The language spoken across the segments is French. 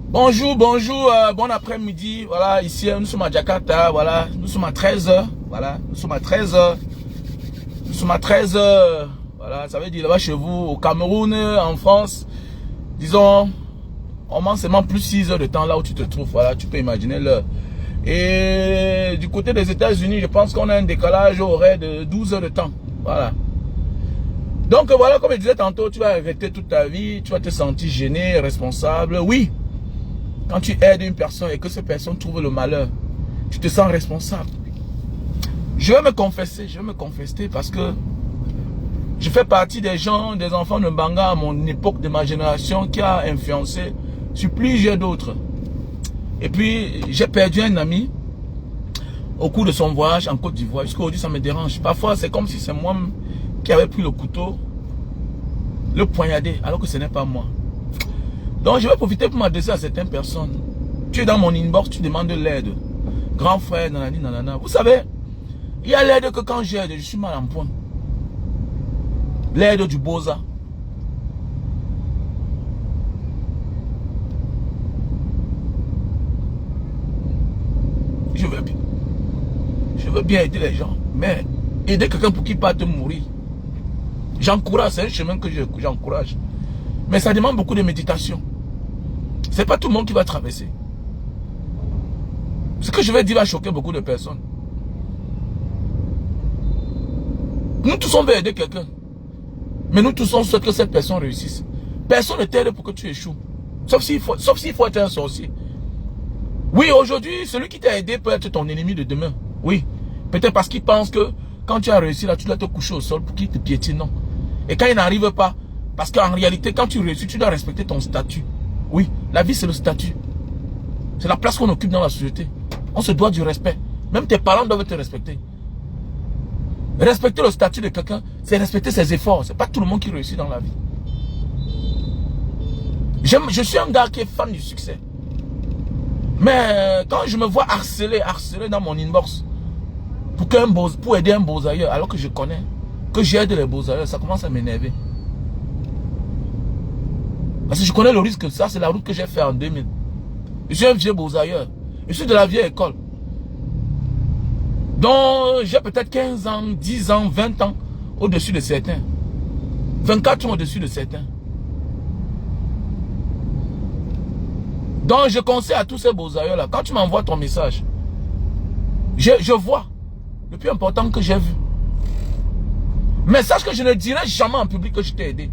Bonjour, bonjour, bon après-midi. Voilà, ici, nous sommes à Jakarta. Voilà, nous sommes à 13h. Voilà, nous sommes à 13h. Nous sommes à 13h. Voilà, ça veut dire là-bas chez vous, au Cameroun, en France. Disons, on manque seulement plus 6 heures de temps là où tu te trouves. Voilà, tu peux imaginer l'heure. Et du côté des États-Unis, je pense qu'on a un décalage horaire de 12 heures de temps. Voilà. Donc voilà, comme je disais tantôt, tu vas regretter toute ta vie, tu vas te sentir gêné, responsable. Oui. Quand tu aides une personne et que cette personne trouve le malheur, tu te sens responsable. Je vais me confesser parce que je fais partie des gens, des enfants de Mbanga à mon époque, de ma génération, qui a influencé sur plusieurs d'autres. Et puis, j'ai perdu un ami au cours de son voyage en Côte d'Ivoire. Jusqu'aujourd'hui, ça me dérange. Parfois, c'est comme si c'est moi qui avais pris le couteau, le poignardé, alors que ce n'est pas moi. Donc je vais profiter pour m'adresser à certaines personnes. Tu es dans mon inbox, tu demandes de l'aide. Grand frère, nanani, nanana. Vous savez, il y a l'aide que quand j'aide, je suis mal en point. L'aide du Boza. Je veux bien aider les gens. Mais aider quelqu'un pour qu'il parte mourir. J'encourage, c'est un chemin que j'encourage. Mais ça demande beaucoup de méditation. C'est pas tout le monde qui va traverser. Ce que je vais dire va choquer beaucoup de personnes. Nous tous on veut aider quelqu'un. Mais nous tous on souhaite que cette personne réussisse. Personne ne t'aide pour que tu échoues. Sauf s'il faut être un sorcier. Oui, aujourd'hui, celui qui t'a aidé peut être ton ennemi de demain. Oui. Peut-être parce qu'il pense que quand tu as réussi là, tu dois te coucher au sol pour qu'il te piétine. Non. Et quand il n'arrive pas, parce qu'en réalité, quand tu réussis, tu dois respecter ton statut. Oui, la vie c'est le statut. C'est la place qu'on occupe dans la société. On se doit du respect. Même tes parents doivent te respecter. Respecter le statut de quelqu'un, c'est respecter ses efforts. C'est pas tout le monde qui réussit dans la vie. Je suis un gars qui est fan du succès. Mais quand je me vois harceler dans mon inbox pour aider un bozailleur, alors que je connais, que j'aide les bozailleurs, ça commence à m'énerver. Parce que je connais le risque, ça c'est la route que j'ai fait en 2000. Je suis un vieux bozailleur. Je suis de la vieille école. Donc j'ai peut-être 15 ans, 10 ans, 20 ans au-dessus de certains. 24 ans au-dessus de certains. Donc je conseille à tous ces bozailleurs là, quand tu m'envoies ton message, je vois le plus important que j'ai vu. Mais sache que je ne dirai jamais en public que je t'ai aidé.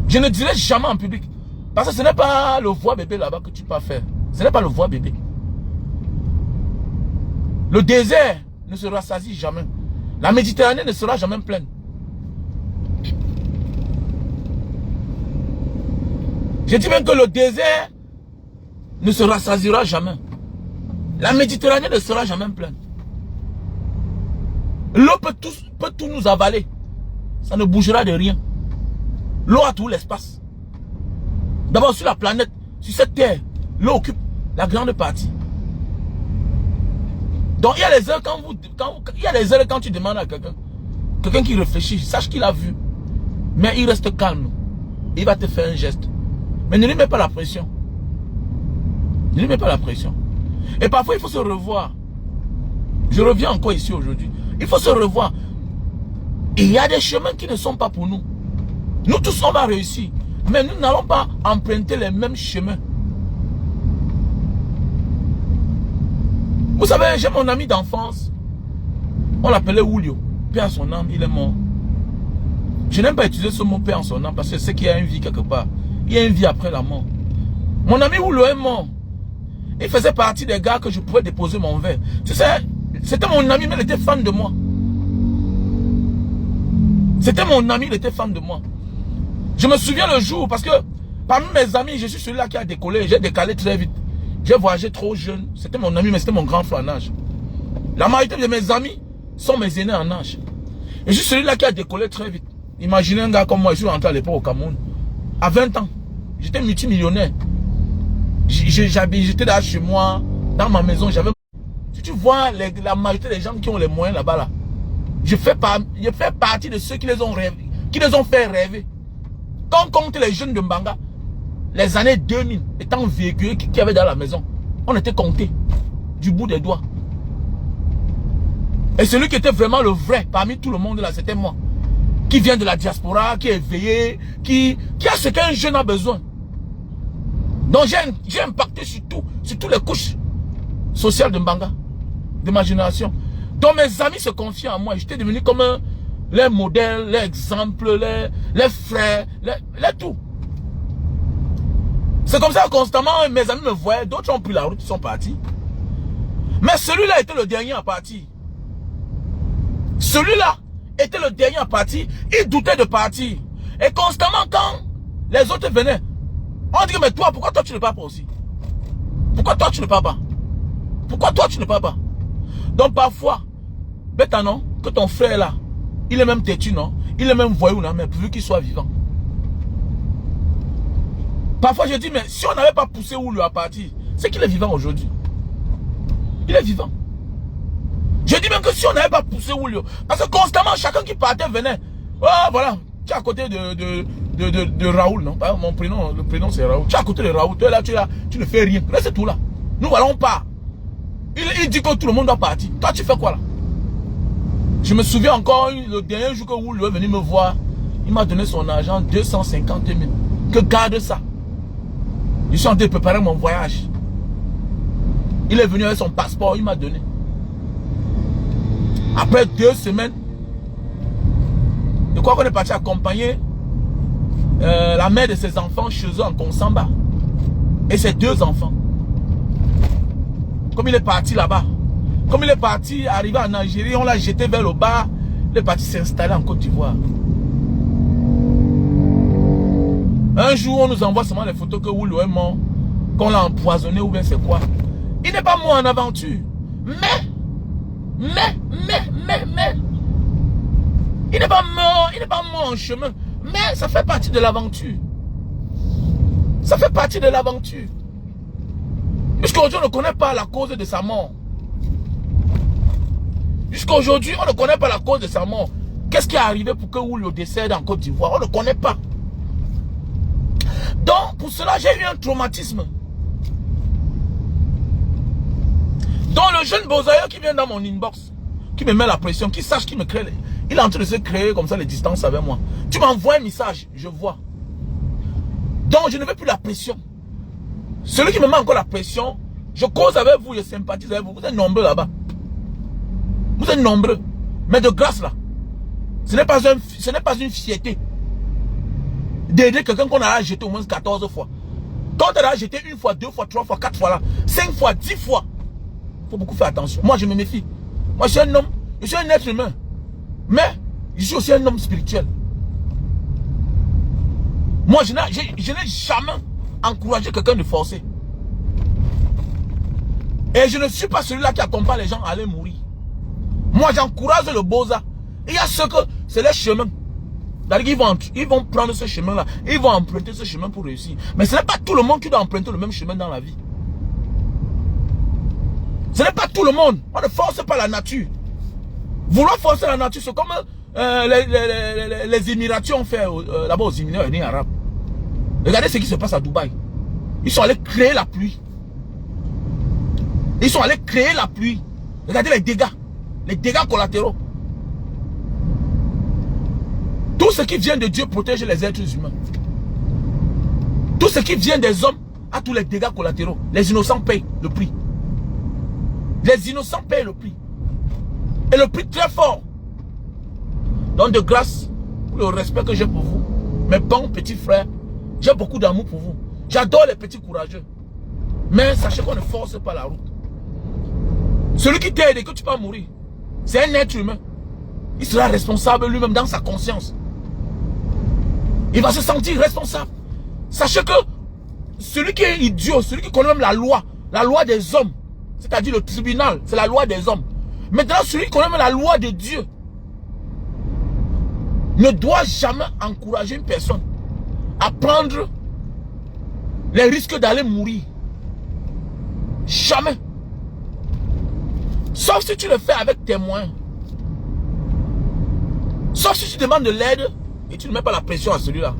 Je ne dirai jamais en public. Parce que ce n'est pas le voix bébé là-bas que tu peux faire. Ce n'est pas le voix bébé. Le désert ne se rassasie jamais. La Méditerranée ne sera jamais pleine. Je dis même que le désert ne se rassasiera jamais. La Méditerranée ne sera jamais pleine. L'eau peut tout nous avaler. Ça ne bougera de rien. L'eau a tout l'espace. D'abord sur la planète, sur cette terre, l'eau occupe la grande partie. Donc il y a les heures quand tu demandes à quelqu'un qui réfléchit, sache qu'il a vu. Mais il reste calme. Il va te faire un geste. Mais ne lui mets pas la pression. Ne lui mets pas la pression. Et parfois il faut se revoir. Je reviens encore ici aujourd'hui. Il faut se revoir. Et il y a des chemins qui ne sont pas pour nous. Nous tous on va réussir. Mais nous n'allons pas emprunter les mêmes chemins. Vous savez, j'ai mon ami d'enfance. On l'appelait Julio. Paix à son âme, il est mort. Je n'aime pas utiliser ce mot paix à son âme parce que c'est qu'il y a une vie quelque part. Il y a une vie après la mort. Mon ami Julio est mort. Il faisait partie des gars que je pouvais déposer mon verre. Tu sais, c'était mon ami, mais il était fan de moi. C'était mon ami, il était fan de moi. Je me souviens le jour, parce que parmi mes amis, je suis celui-là qui a décollé. J'ai décalé très vite. J'ai voyagé trop jeune. C'était mon ami, mais c'était mon grand frère en âge. La majorité de mes amis sont mes aînés en âge. Et je suis celui-là qui a décollé très vite. Imaginez un gars comme moi, je suis rentré à l'époque au Cameroun. À 20 ans, j'étais multimillionnaire. J'étais là chez moi, dans ma maison. Si tu vois la majorité des gens qui ont les moyens là-bas, là, je fais partie de ceux qui les ont rêvé, qui les ont fait rêver. Quand on compte les jeunes de Mbanga, les années 2000, étant véhiculés qui avaient dans la maison, on était comptés du bout des doigts. Et celui qui était vraiment le vrai parmi tout le monde là, c'était moi. Qui vient de la diaspora, qui est éveillé, qui a ce qu'un jeune a besoin. Donc j'ai impacté sur toutes les couches sociales de Mbanga, de ma génération. Donc mes amis se confiaient en moi. J'étais devenu comme les modèles, les exemples, les frères, les tout. C'est comme ça que constamment mes amis me voyaient, d'autres ont pris la route, ils sont partis. Mais celui-là était le dernier à partir. Celui-là était le dernier à partir. Il doutait de partir. Et constamment quand les autres venaient, on dit mais toi, pourquoi toi tu ne pars pas aussi? Pourquoi toi tu ne pars pas? Pourquoi toi tu ne pars pas? Donc parfois, bête non, que ton frère là, il est même têtu non, il est même voyou non, mais pourvu qu'il soit vivant. Parfois je dis mais si on n'avait pas poussé Oulu à partir, c'est qu'il est vivant aujourd'hui. Il est vivant. Je dis même que si on n'avait pas poussé Oulu, parce que constamment chacun qui partait venait, oh voilà, tu es à côté de Raoul, non? Mon prénom, le prénom c'est Raoul. Tu es à côté de Raoul, tu es là, tu ne fais rien. Là c'est tout là. Nous voilà, on part. Il dit que tout le monde doit partir. Toi tu fais quoi là? Je me souviens encore, le dernier jour que Oulu est venu me voir, il m'a donné son argent, 250 000. Que garde ça. Je suis en train de préparer mon voyage. Il est venu avec son passeport, il m'a donné. Après 2 semaines, je crois qu'on est parti accompagner la mère de ses enfants chez eux en Konsamba. Et ses 2 enfants. Comme il est parti là-bas, comme il est parti, arrivé en Algérie, on l'a jeté vers le bas, il est parti s'installer en Côte d'Ivoire. Un jour, on nous envoie seulement les photos que Oulu est mort, qu'on l'a empoisonné ou bien c'est quoi. Il n'est pas mort en aventure. Mais, il n'est pas mort en chemin. Mais ça fait partie de l'aventure. Ça fait partie de l'aventure. Jusqu'aujourd'hui, on ne connaît pas la cause de sa mort. Jusqu'aujourd'hui, on ne connaît pas la cause de sa mort. Qu'est-ce qui est arrivé pour que Oulu décède en Côte d'Ivoire? On ne connaît pas. Donc, pour cela, j'ai eu un traumatisme. Donc, le jeune Bozaïo qui vient dans mon inbox, qui me met la pression, qui sache qu'il me crée, il est en train de se créer comme ça les distances avec moi. Tu m'envoies un message, je vois. Donc, je ne veux plus la pression. Celui qui me met encore la pression, je cause avec vous, je sympathise avec vous. Vous êtes nombreux là-bas. Vous êtes nombreux. Mais de grâce là, ce n'est pas une fierté d'aider quelqu'un qu'on a jeté au moins 14 fois. Quand on a jeté 1 fois, 2 fois, 3 fois, 4 fois là, 5 fois, 10 fois, il faut beaucoup faire attention. Moi, je me méfie. Moi, je suis un homme, je suis un être humain. Mais, je suis aussi un homme spirituel. Moi, je n'ai jamais encouragé quelqu'un de forcer. Et je ne suis pas celui-là qui accompagne les gens à aller mourir. Moi, j'encourage le Boza. Il y a ceux que c'est les chemins. Ils vont prendre ce chemin-là. Ils vont emprunter ce chemin pour réussir. Mais ce n'est pas tout le monde qui doit emprunter le même chemin dans la vie. Ce n'est pas tout le monde. On ne force pas la nature. Vouloir forcer la nature, c'est comme les Émiratis ont fait là-bas aux Émirats arabes. Regardez ce qui se passe à Dubaï. Ils sont allés créer la pluie. Ils sont allés créer la pluie. Regardez les dégâts collatéraux. Tout ce qui vient de Dieu protège les êtres humains. Tout ce qui vient des hommes a tous les dégâts collatéraux. Les innocents payent le prix. Les innocents payent le prix. Et le prix très fort. Donc de grâce, pour le respect que j'ai pour vous, mes bons petits frères, j'ai beaucoup d'amour pour vous. J'adore les petits courageux. Mais sachez qu'on ne force pas la route. Celui qui t'aide et que tu vas mourir, c'est un être humain. Il sera responsable lui-même dans sa conscience. Il va se sentir responsable. Sachez que celui qui est idiot, celui qui connaît même la loi des hommes, c'est-à-dire le tribunal, c'est la loi des hommes. Maintenant, celui qui connaît même la loi de Dieu ne doit jamais encourager une personne à prendre les risques d'aller mourir. Jamais. Sauf si tu le fais avec tes moyens. Sauf si tu demandes de l'aide et tu ne mets pas la pression à celui-là.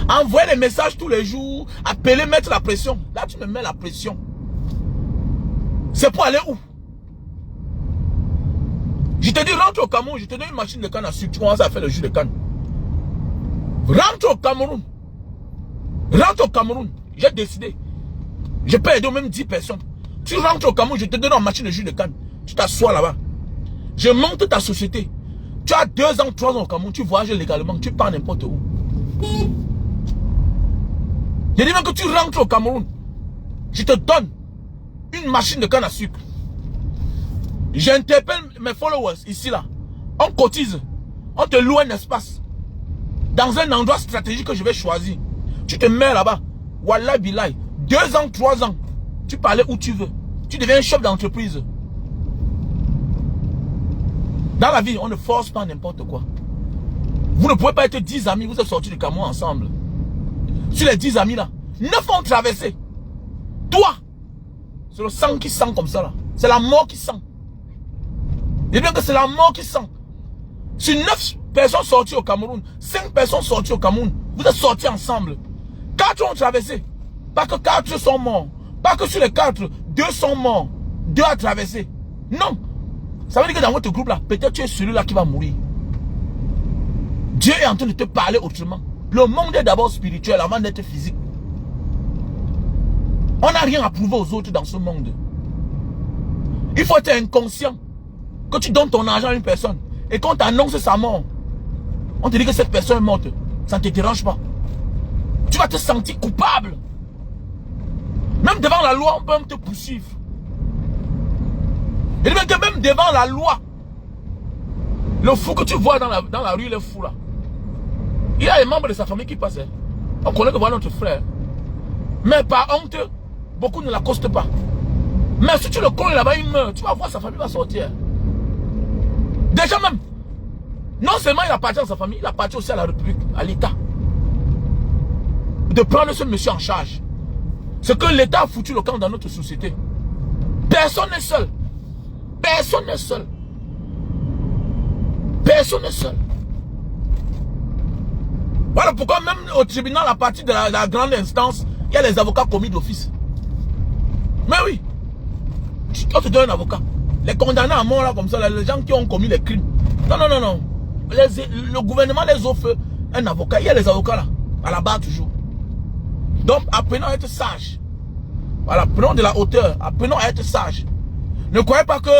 Envoyer des messages tous les jours, appeler, mettre la pression. Là, tu me mets la pression. C'est pour aller où? Je te dis, rentre au Cameroun, je te donne une machine de canne à sucre, tu commences à faire le jus de canne. Rentre au Cameroun. Rentre au Cameroun. J'ai décidé. Je peux aider même 10 personnes. Tu rentres au Cameroun, je te donne une machine de jus de canne. Tu t'assois là-bas. Je monte ta société. Tu as 2 ans, 3 ans au Cameroun, tu voyages légalement, tu pars n'importe où. Je dis même que tu rentres au Cameroun, je te donne une machine de canne à sucre. J'interpelle mes followers ici là. On cotise. On te loue un espace. Dans un endroit stratégique que je vais choisir. Tu te mets là-bas. Wallah billahi. 2 ans, 3 ans. Tu peux aller où tu veux. Tu deviens un chef d'entreprise. Dans la vie, on ne force pas n'importe quoi. Vous ne pouvez pas être 10 amis, vous êtes sortis du Cameroun ensemble. Sur les 10 amis là, 9 ont traversé. Toi, c'est le sang qui sent comme ça là. C'est la mort qui sent. Et bien que c'est la mort qui sent. Sur 9 personnes sorties au Cameroun, 5 personnes sorties au Cameroun, vous êtes sortis ensemble. 4 ont traversé. Pas que 4 sont morts. Pas que sur les 4, 2 sont morts. 2 ont traversé. Non. Ça veut dire que dans votre groupe là, peut-être tu es celui-là qui va mourir. Dieu est en train de te parler autrement. Le monde est d'abord spirituel avant d'être physique. On n'a rien à prouver aux autres dans ce monde. Il faut être inconscient. Que tu donnes ton argent à une personne et quand tu annonces sa mort, on te dit que cette personne est morte. Ça ne te dérange pas. Tu vas te sentir coupable. Même devant la loi, on peut même te poursuivre. Et même que même devant la loi, le fou que tu vois dans la rue, il est fou là. Il y a les membres de sa famille qui passent. On connaît que voilà notre frère. Mais par honte, beaucoup ne l'accostent pas. Mais si tu le connais là-bas, il meurt. Tu vas voir, sa famille va sortir. Déjà même, non seulement il appartient à sa famille, il appartient aussi à la République, à l'État. De prendre ce monsieur en charge. C'est que l'État a foutu le camp dans notre société. Personne n'est seul. Personne n'est seul. Personne n'est seul. Voilà pourquoi même au tribunal, à partir de la grande instance, il y a les avocats commis d'office. Mais oui, on te donne un avocat. Les condamnés à mort là comme ça, les gens qui ont commis les crimes. Non, non, non, non. Le gouvernement les offre un avocat. Il y a les avocats là, à la barre toujours. Donc apprenons à être sages. Voilà, prenons de la hauteur, apprenons à être sages. Ne croyez pas que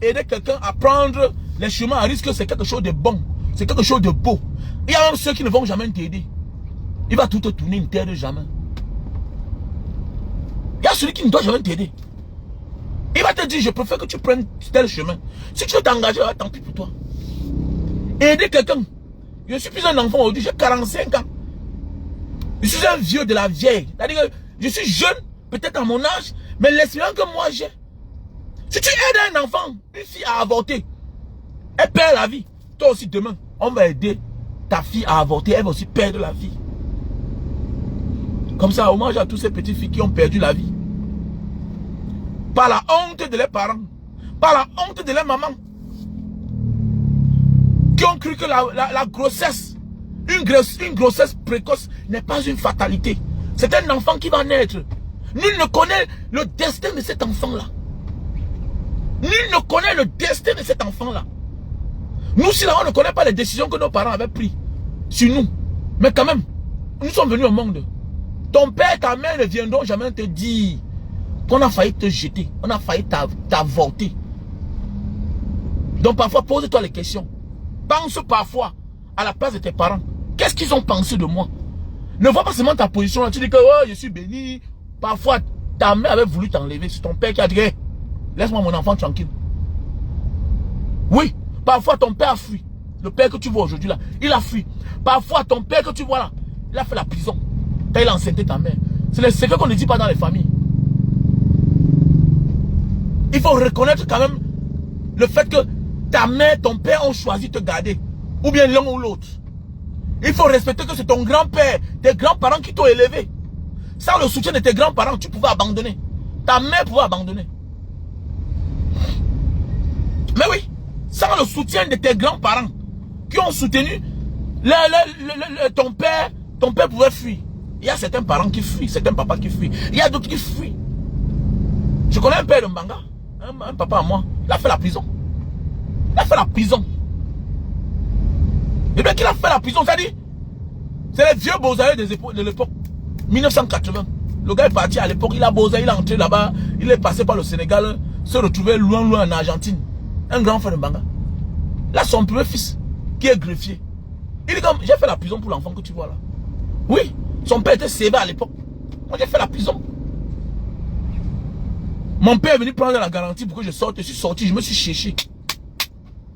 aider quelqu'un à prendre les chemins à risque, c'est quelque chose de bon. C'est quelque chose de beau. Il y a même ceux qui ne vont jamais t'aider. Il va tout te tourner, il ne t'aide jamais. Il y a celui qui ne doit jamais t'aider. Il va te dire, je préfère que tu prennes tel chemin. Si tu veux t'engager, tant pis pour toi. Aider quelqu'un. Je suis plus un enfant aujourd'hui, j'ai 45 ans. Je suis un vieux de la vieille. C'est-à-dire que je suis jeune, peut-être à mon âge, mais l'espérance que moi j'ai. Si tu aides un enfant, une fille à avorter, elle perd la vie. Toi aussi demain, on va aider ta fille à avorter, elle va aussi perdre la vie. Comme ça, hommage à toutes ces petites filles qui ont perdu la vie. Par la honte de leurs parents, par la honte de leur maman, qui ont cru que la grossesse, une grossesse précoce n'est pas une fatalité. C'est un enfant qui va naître. Nul ne connaît le destin de cet enfant-là. Nul ne connaît le destin de cet enfant-là. Nous, si là, on ne connaît pas les décisions que nos parents avaient prises sur nous. Mais quand même, nous sommes venus au monde. Ton père et ta mère ne viendront jamais te dire qu'on a failli te jeter, on a failli t'avorter. Donc parfois, pose-toi les questions. Pense parfois à la place de tes parents. Qu'est-ce qu'ils ont pensé de moi? Ne vois pas seulement ta position là. Tu dis que oh, je suis béni. Parfois, ta mère avait voulu t'enlever. C'est ton père qui a dit hey, laisse-moi mon enfant tranquille. Oui, parfois ton père a fui. Le père que tu vois aujourd'hui là, il a fui. Parfois, ton père que tu vois là, il a fait la prison. Quand il a enceinté ta mère. C'est le secret qu'on ne dit pas dans les familles. Il faut reconnaître quand même le fait que ta mère, ton père ont choisi de te garder. Ou bien l'un ou l'autre. Il faut respecter que c'est ton grand-père, tes grands-parents qui t'ont élevé. Sans le soutien de tes grands-parents, tu pouvais abandonner. Ta mère pouvait abandonner. Mais oui, sans le soutien de tes grands-parents qui ont soutenu ton père, Ton père pouvait fuir. Il y a certains parents qui fuient, certains papas qui fuient. Il y a d'autres qui fuient. Je connais un père de Mbanga, un papa à moi. Il a fait la prison. Il a fait la prison. Et bien qu'il a fait la prison, ça dit, c'est les vieux bosaïens de l'époque. 1980. Le gars est parti à l'époque, il a bosaï, il est entré là-bas, il est passé par le Sénégal, se retrouvait loin en Argentine. Un grand frère de Mbanga. Là, son premier fils, qui est greffier. Il dit comme, j'ai fait la prison pour l'enfant que tu vois là. Oui, son père était sévère à l'époque. Moi, j'ai fait la prison. Mon père est venu prendre la garantie pour que je sorte. Je suis sorti, je me suis cherché.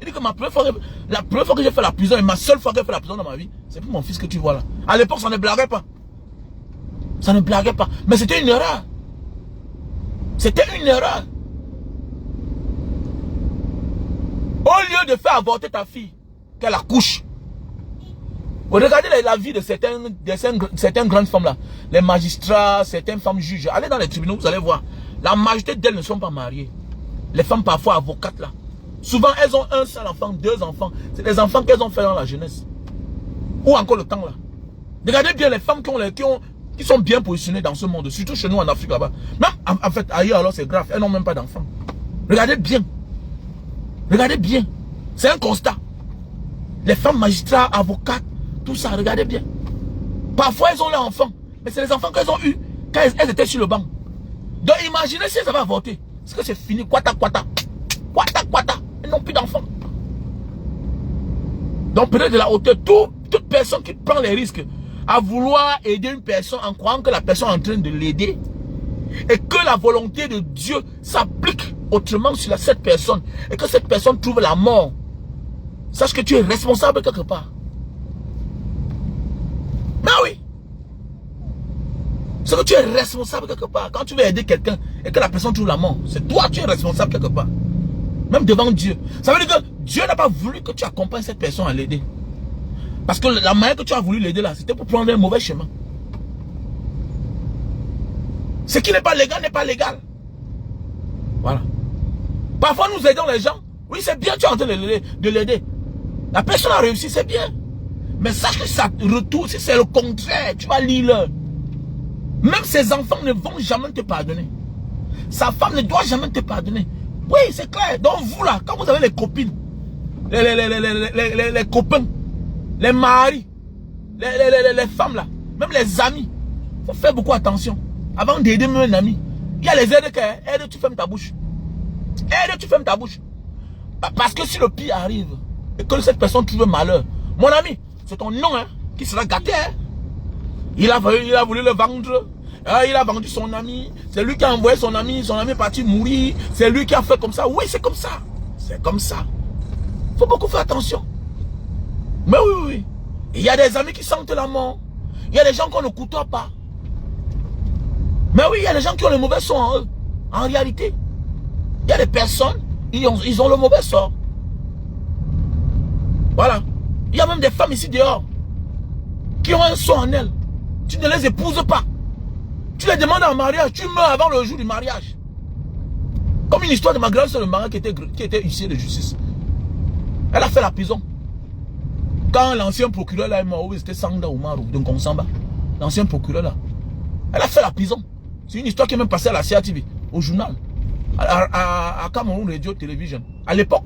Il dit que la première fois que j'ai fait la prison et ma seule fois que j'ai fait la prison dans ma vie, c'est pour mon fils que tu vois là. À l'époque, ça ne blaguait pas. Ça ne blaguait pas. Mais c'était une erreur. C'était une erreur. Au lieu de faire avorter ta fille, qu'elle accouche. Regardez la vie de certaines grandes femmes là. Les magistrats, certaines femmes juges. Allez dans les tribunaux, vous allez voir. La majorité d'elles ne sont pas mariées. Les femmes parfois avocates là. Souvent elles ont un seul enfant, deux enfants. C'est des enfants qu'elles ont fait dans la jeunesse. Ou encore le temps là. Regardez bien les femmes qui sont bien positionnées dans ce monde. Surtout chez nous en Afrique là-bas. Même en fait ailleurs alors c'est grave. Elles n'ont même pas d'enfants. Regardez bien. Regardez bien. C'est un constat. Les femmes magistrats, avocates, tout ça, regardez bien. Parfois elles ont leurs enfants. Mais c'est les enfants qu'elles ont eus quand elles étaient sur le banc. Donc imaginez si elles avaient avorté. Est-ce que c'est fini? Quata. Elles n'ont plus d'enfants. Donc peut-être de la hauteur, toute personne qui prend les risques à vouloir aider une personne en croyant que la personne est en train de l'aider et que la volonté de Dieu s'applique autrement sur cette personne et que cette personne trouve la mort, sache que tu es responsable quelque part. Mais oui. C'est que tu es responsable quelque part. Quand tu veux aider quelqu'un et que la personne trouve la mort, c'est toi tu es responsable quelque part. Même devant Dieu. Ça veut dire que Dieu n'a pas voulu que tu accompagnes cette personne à l'aider. Parce que la manière que tu as voulu l'aider là, c'était pour prendre un mauvais chemin. Ce qui n'est pas légal n'est pas légal. Voilà. Parfois nous aidons les gens. Oui, c'est bien, tu es en train de l'aider. La personne a réussi, c'est bien. Mais sache que ça retourne, si c'est le contraire, tu vas lire. Même ses enfants ne vont jamais te pardonner. Sa femme ne doit jamais te pardonner. Oui, c'est clair. Donc vous là, quand vous avez les copines, les copains, les maris, les femmes là, même les amis, il faut faire beaucoup attention. Avant d'aider même un ami, il y a les aides que, aide, tu fermes ta bouche. Aide, tu fermes ta bouche. Parce que si le pire arrive, et que cette personne trouve malheur, mon ami, c'est ton nom hein, qui sera gâté. Hein. Il a voulu le vendre. Il a vendu son ami. C'est lui qui a envoyé son ami est parti mourir. C'est lui qui a fait comme ça. Oui, c'est comme ça. C'est comme ça. Il faut beaucoup faire attention. Mais oui. Il y a des amis qui sentent la mort. Il y a des gens qu'on ne côtoie pas. Mais oui, il y a des gens qui ont le mauvais sort en eux. En réalité, il y a des personnes, ils ont le mauvais sort. Voilà. Il y a même des femmes ici dehors qui ont un sort en elles. Tu ne les épouses pas. Tu les demandes en mariage, tu meurs avant le jour du mariage. Comme une histoire de ma grande soeur de Mara qui était huissier de justice. Elle a fait la prison. Quand l'ancien procureur là est mort, c'était Sanda Oumarou de Nkonsamba. L'ancien procureur là. Elle a fait la prison. C'est une histoire qui est même passée à la CATV, au journal. À Cameroun Radio Television. À l'époque.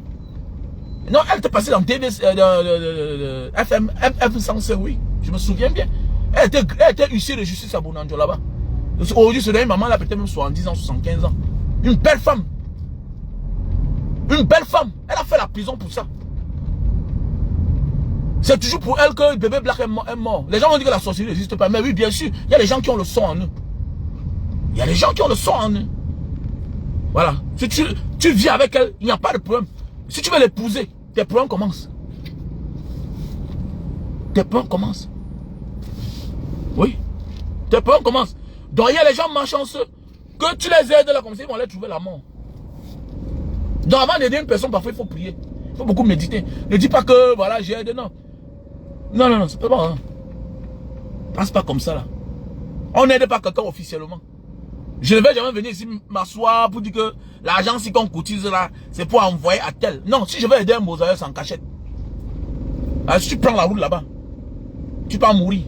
Non, elle était passée dans TV, FM 105, oui. Je me souviens bien. Elle était huissier de justice à Bonanjo là-bas. Aujourd'hui, c'est une maman, là, peut-être même 70 ans, 75 ans. Une belle femme. Une belle femme. Elle a fait la prison pour ça. C'est toujours pour elle que le bébé Black est mort. Les gens ont dit que la sorcellerie n'existe pas. Mais oui, bien sûr, il y a des gens qui ont le sang en eux. Il y a des gens qui ont le sang en eux. Voilà. Si tu vis avec elle, il n'y a pas de problème. Si tu veux l'épouser, tes problèmes commencent. Tes problèmes commencent. Oui. Tes problèmes commencent. Donc il y a les gens malchanceux. Que tu les aides là comme ça, ils vont aller trouver la mort. Donc avant d'aider une personne, parfois il faut prier. Il faut beaucoup méditer. Ne dis pas que voilà, j'ai aidé. Non. Non, c'est pas bon. Hein. Pense pas comme ça là. On n'aide pas quelqu'un officiellement. Je ne vais jamais venir ici m'asseoir pour dire que l'argent si qu'on cotise là, c'est pour envoyer à tel. Non, si je veux aider un mosaïque sans cachette. Alors, si tu prends la route là-bas, tu peux en mourir.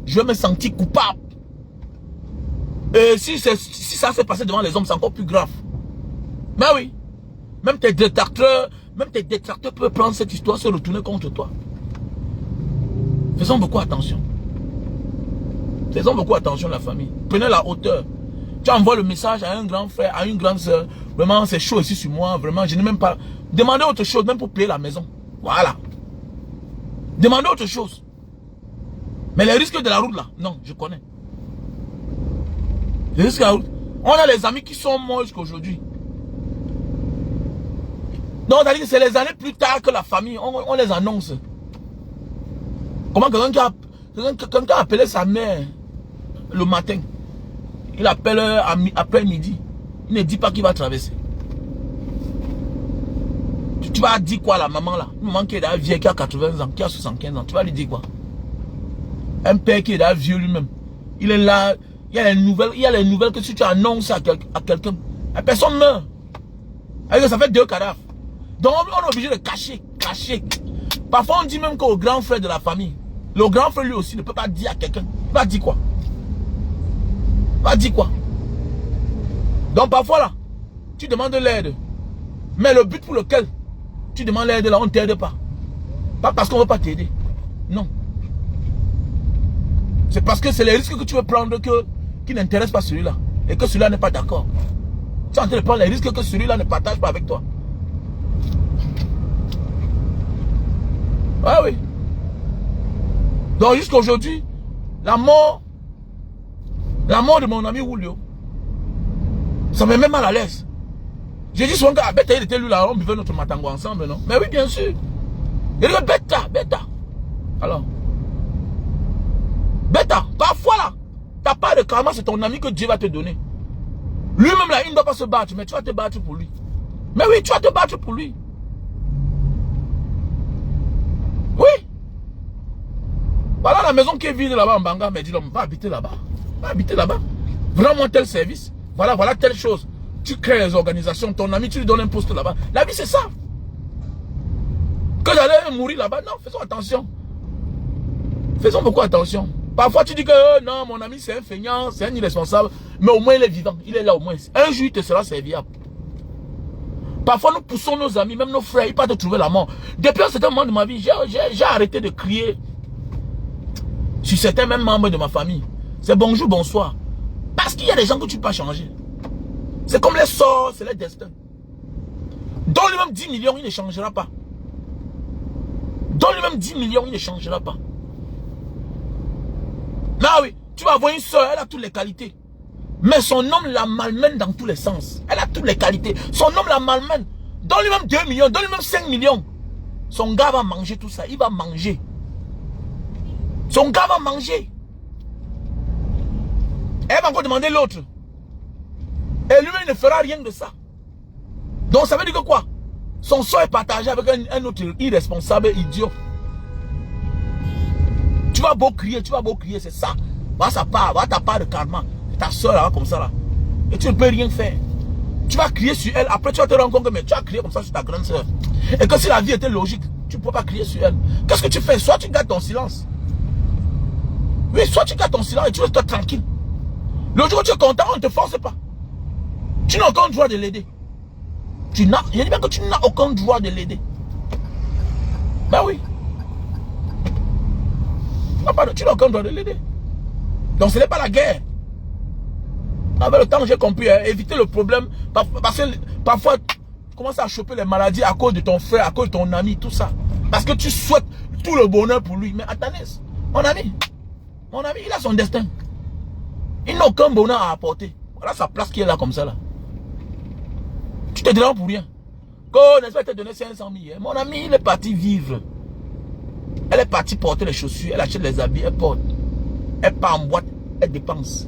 je vais me sentir coupable. Et si ça s'est passé devant les hommes, c'est encore plus grave. Mais oui, même tes détracteurs peuvent prendre cette histoire et se retourner contre toi. Faisons beaucoup attention. Faisons beaucoup attention, la famille. Prenez la hauteur. Tu envoies le message à un grand frère, à une grande soeur. Vraiment, c'est chaud ici sur moi. Vraiment, je n'ai même pas... Demandez autre chose, même pour payer la maison. Voilà. Demandez autre chose. Mais les risques de la route, là, non, je connais. Les risques de la route. On a les amis qui sont morts jusqu'à aujourd'hui. Donc, c'est les années plus tard que la famille. On les annonce. Comment quelqu'un a appelé sa mère le matin. Il appelle après midi. Il ne dit pas qu'il va traverser. Tu vas dire quoi la maman là? Une maman qui est là vieille, qui a 80 ans, qui a 75 ans. Tu vas lui dire quoi? Un père qui est là vieux lui-même. Il est là. Il y a les nouvelles que si tu annonces à quelqu'un, la personne meurt. Alors ça fait 2 cadavres. Donc on est obligé de cacher. Parfois on dit même qu'au grand frère de la famille, le grand frère lui aussi ne peut pas dire à quelqu'un. Il va dire quoi? Donc parfois là, tu demandes l'aide. Mais le but pour lequel tu demandes l'aide là, on ne t'aide pas. Pas parce qu'on ne veut pas t'aider. Non. C'est parce que c'est les risques que tu veux prendre qui n'intéressent pas celui-là. Et que celui-là n'est pas d'accord. Tu es en train de prendre les risques que celui-là ne partage pas avec toi. Ah oui. Donc jusqu'à aujourd'hui, la mort de mon ami Julio, ça me met mal à l'aise. J'ai dit souvent que Beta, il était lui là, on buvait notre matango ensemble, non? Mais oui, bien sûr. Il dit Beta. Alors, Beta, parfois là, t'as pas de karma, c'est ton ami que Dieu va te donner. Lui-même là, il ne doit pas se battre, mais tu vas te battre pour lui. Mais oui, tu vas te battre pour lui. Oui. Voilà la maison qui est vide là-bas en Banga, mais dis l'homme, va habiter là-bas. Va habiter là-bas. Vraiment tel service. Voilà telle chose. Tu crées les organisations, ton ami, tu lui donnes un poste là-bas. La vie, c'est ça. Que j'allais mourir là-bas, non, faisons attention. Faisons beaucoup attention. Parfois, tu dis que non, mon ami, c'est un feignant, c'est un irresponsable, mais au moins, il est vivant. Il est là au moins. Un jour, il te sera serviable. Parfois, nous poussons nos amis, même nos frères, ils partent te trouver la mort. Depuis un certain moment de ma vie, j'ai arrêté de crier sur certains mêmes membres de ma famille. C'est bonjour, bonsoir. Parce qu'il y a des gens que tu ne peux pas changer. C'est comme les sorts, c'est le destin. Donne lui-même 10 millions, il ne changera pas. Donne lui-même 10 millions, il ne changera pas. Là oui, tu vas avoir une soeur, elle a toutes les qualités. Mais son homme la malmène dans tous les sens. Elle a toutes les qualités. Son homme la malmène. Donne lui-même 2 millions, donne lui-même 5 millions. Son gars va manger tout ça, il va manger. Son gars va manger. Elle va encore demander l'autre. Et lui-même ne fera rien de ça. Donc ça veut dire que quoi? Son sort est partagé avec un autre irresponsable idiot. Tu vas beau crier, c'est ça. Va sa part, va ta part de karma. Et ta soeur là, comme ça là. Et tu ne peux rien faire. Tu vas crier sur elle, après tu vas te rendre compte que mais tu as crié comme ça sur ta grande soeur. Et que si la vie était logique, tu ne peux pas crier sur elle. Qu'est-ce que tu fais? Soit tu gardes ton silence. Oui, soit tu gardes ton silence et tu restes tranquille. Le jour où tu es content, on ne te force pas. Tu n'as aucun droit de l'aider. Je dis bien que tu n'as aucun droit de l'aider. Ben oui. Tu n'as aucun droit de l'aider. Donc ce n'est pas la guerre. Avec le temps, j'ai compris, éviter le problème. Parce que parfois, tu commences à choper les maladies à cause de ton frère, à cause de ton ami, tout ça. Parce que tu souhaites tout le bonheur pour lui. Mais attendez, mon ami, il a son destin. Il n'a aucun bonheur à apporter. Voilà sa place qui est là comme ça là. Tu te diras pour rien. Quand n'est-ce pas te donner 500 000. Mon ami, il est parti vivre. Elle est partie porter les chaussures, elle achète les habits, elle porte. Elle part en boîte, elle dépense.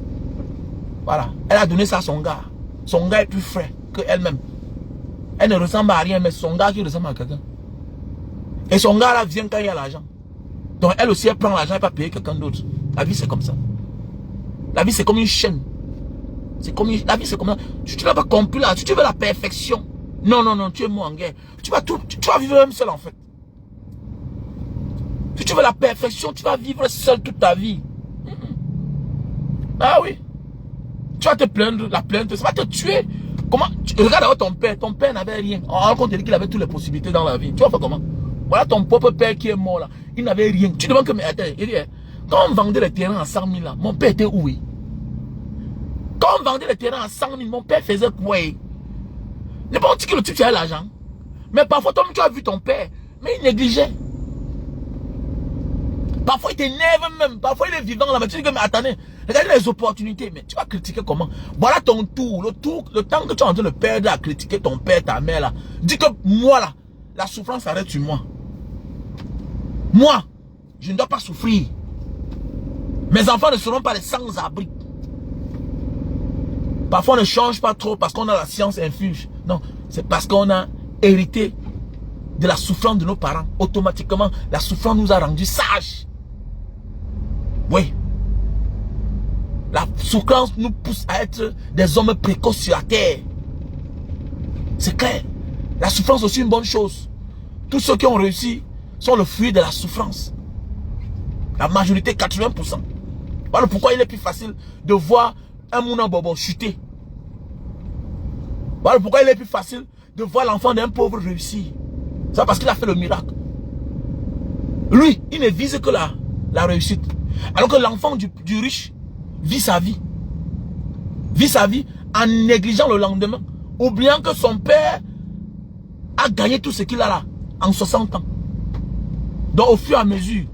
Voilà. Elle a donné ça à son gars. Son gars est plus frais qu'elle-même. Elle ne ressemble à rien, mais son gars qui ressemble à quelqu'un. Et son gars là vient quand il y a l'argent. Donc elle aussi, elle prend l'argent et pas payer quelqu'un d'autre. La vie c'est comme ça. La vie c'est comme une chaîne. La vie c'est comme ça. Tu n'as pas compris là, tu veux la perfection. Non, tu es moi en guerre. Tu vas vivre même seul en fait. Si tu veux la perfection, tu vas vivre seul toute ta vie. Ah oui. Tu vas te plaindre, la plainte, ça va te tuer. Comment? Regarde d'abord ton père. Ton père n'avait rien. On raconte qu'il avait toutes les possibilités dans la vie. Tu vas faire comment? Voilà ton propre père qui est mort là. Il n'avait rien. Tu demandes que, mais attends, il dit, quand on vendait les terrains à 100 000 là, mon père était où? Quand on vendait les terrains à 100 000, mon père faisait quoi? Ne pas dire que le type avait l'argent. Mais parfois, toi, tu as vu ton père, mais il négligeait. Parfois, il t'énerve même. Parfois, il est vivant là. Mais tu dis que, mais attendez, regardez les opportunités. Mais tu vas critiquer comment? Voilà ton tour. Le temps que tu es en train de perdre à critiquer ton père, ta mère là. Dis que moi là, la souffrance arrête sur moi. Moi, je ne dois pas souffrir. Mes enfants ne seront pas les sans-abri. Parfois, on ne change pas trop parce qu'on a la science infuse. Non, c'est parce qu'on a hérité de la souffrance de nos parents. Automatiquement, la souffrance nous a rendus sages. Oui. La souffrance nous pousse à être des hommes précoces sur la terre. C'est clair. La souffrance est aussi une bonne chose. Tous ceux qui ont réussi sont le fruit de la souffrance. La majorité, 80%. Voilà pourquoi il est plus facile de voir un Mouna Bobo chuter. Voilà pourquoi il est plus facile de voir l'enfant d'un pauvre réussir. C'est parce qu'il a fait le miracle. Lui, il ne vise que la réussite. Alors que l'enfant du riche vit sa vie. Vit sa vie en négligeant le lendemain. Oubliant que son père a gagné tout ce qu'il a là en 60 ans. Donc au fur et à mesure,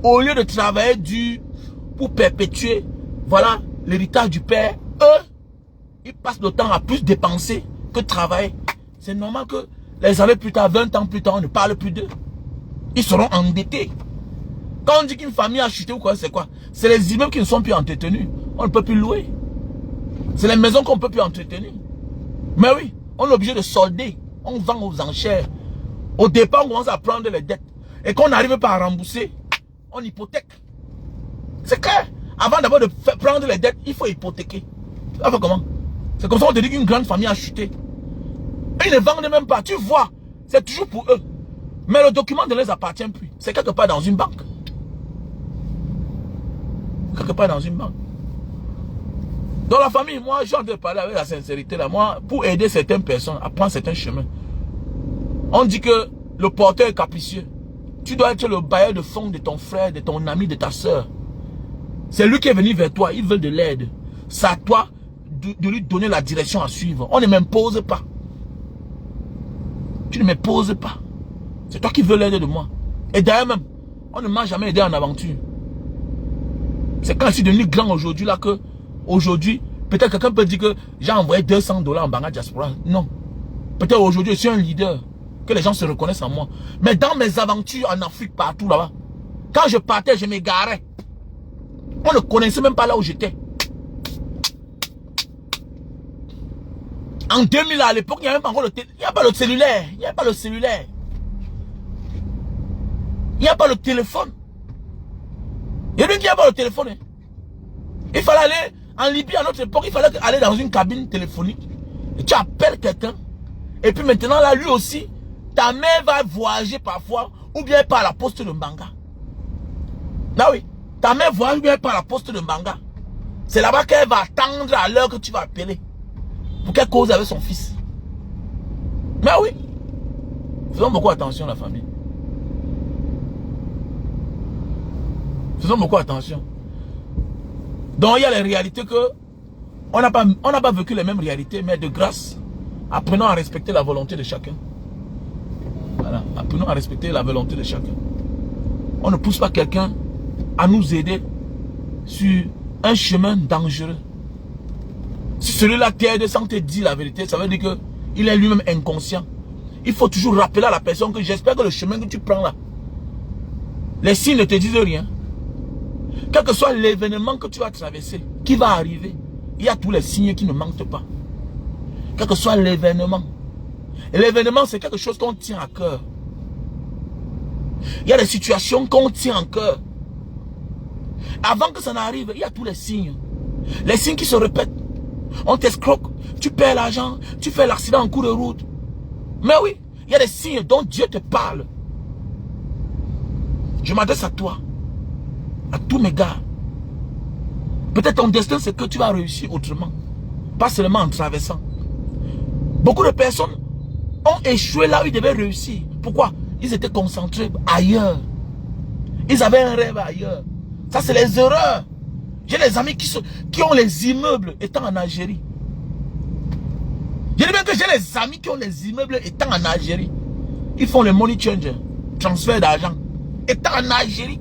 au lieu de travailler dur pour perpétuer, voilà, l'héritage du père, eux, ils passent le temps à plus dépenser que travailler. C'est normal que les années plus tard, 20 ans plus tard, on ne parle plus d'eux. Ils seront endettés. Quand on dit qu'une famille a chuté ou quoi, c'est quoi? C'est les immeubles qui ne sont plus entretenus. On ne peut plus louer. C'est les maisons qu'on ne peut plus entretenir. Mais oui, on est obligé de solder. On vend aux enchères. Au départ, on commence à prendre les dettes. Et qu'on n'arrive pas à rembourser, on hypothèque. C'est clair. Avant d'abord de prendre les dettes, il faut hypothéquer. Tu vas faire comment? C'est comme ça qu'on te dit qu'une grande famille a chuté. Ils ne vendent même pas. Tu vois, c'est toujours pour eux. Mais le document ne les appartient plus. C'est quelque part dans une banque. Quelque part dans une banque. Dans la famille, moi, j'ai envie de parler avec la sincérité là. Moi, pour aider certaines personnes à prendre certains chemins, on dit que le porteur est capricieux. Tu dois être le bailleur de fonds de ton frère, de ton ami, de ta soeur. C'est lui qui est venu vers toi. Il veut de l'aide. C'est à toi de lui donner la direction à suivre. On ne m'impose pas. Tu ne m'imposes pas. C'est toi qui veux l'aide de moi. Et d'ailleurs même, on ne m'a jamais aidé en aventure. C'est quand je suis devenu grand aujourd'hui là que, aujourd'hui, peut-être quelqu'un peut dire que j'ai envoyé $200 en Banga Diaspora. Non. Peut-être aujourd'hui je suis un leader. Que les gens se reconnaissent en moi. Mais dans mes aventures en Afrique, partout là-bas, quand je partais, je m'égarais. On ne connaissait même pas là où j'étais. En 2000, à l'époque, il n'y avait même pas encore il n'y a pas le cellulaire. Il n'y a pas le cellulaire. Il n'y a pas le téléphone. Il y a lui qui n'a pas le téléphone. Hein. Il fallait aller en Libye à notre époque, il fallait aller dans une cabine téléphonique. Et tu appelles quelqu'un. Et puis maintenant, là, lui aussi, ta mère va voyager parfois, ou bien par la poste de Mbanga. Ah oui, ta mère voyage ou bien par la poste de Mbanga. C'est là-bas qu'elle va attendre à l'heure que tu vas appeler. Pour qu'elle cause avec son fils. Mais oui. Faisons beaucoup attention, la famille. Faisons beaucoup attention. Donc il y a les réalités que on n'a pas vécu les mêmes réalités, mais de grâce, apprenons à respecter la volonté de chacun. Voilà, apprenons à respecter la volonté de chacun. On ne pousse pas quelqu'un à nous aider sur un chemin dangereux. Si celui-là t'aide sans te dire la vérité, ça veut dire qu'il est lui-même inconscient. Il faut toujours rappeler à la personne que j'espère que le chemin que tu prends là, les signes ne te disent rien. Quel que soit l'événement que tu vas traverser, qui va arriver, il y a tous les signes qui ne mentent pas. Quel que soit l'événement. Et l'événement, c'est quelque chose qu'on tient à cœur. Il y a des situations qu'on tient à cœur. Avant que ça n'arrive, il y a tous les signes. Les signes qui se répètent. On t'escroque, tu perds l'argent, tu fais l'accident en cours de route. Mais oui, il y a des signes dont Dieu te parle. Je m'adresse à toi, à tous mes gars. Peut-être ton destin, c'est que tu vas réussir autrement. Pas seulement en traversant. Beaucoup de personnes ont échoué là où ils devaient réussir. Pourquoi? Ils étaient concentrés ailleurs. Ils avaient un rêve ailleurs. Ça, c'est les erreurs. J'ai des amis qui ont les immeubles étant en Algérie. Je dis bien que j'ai les amis qui ont les immeubles étant en Algérie. Ils font le money changer, transfert d'argent. Étant en Algérie.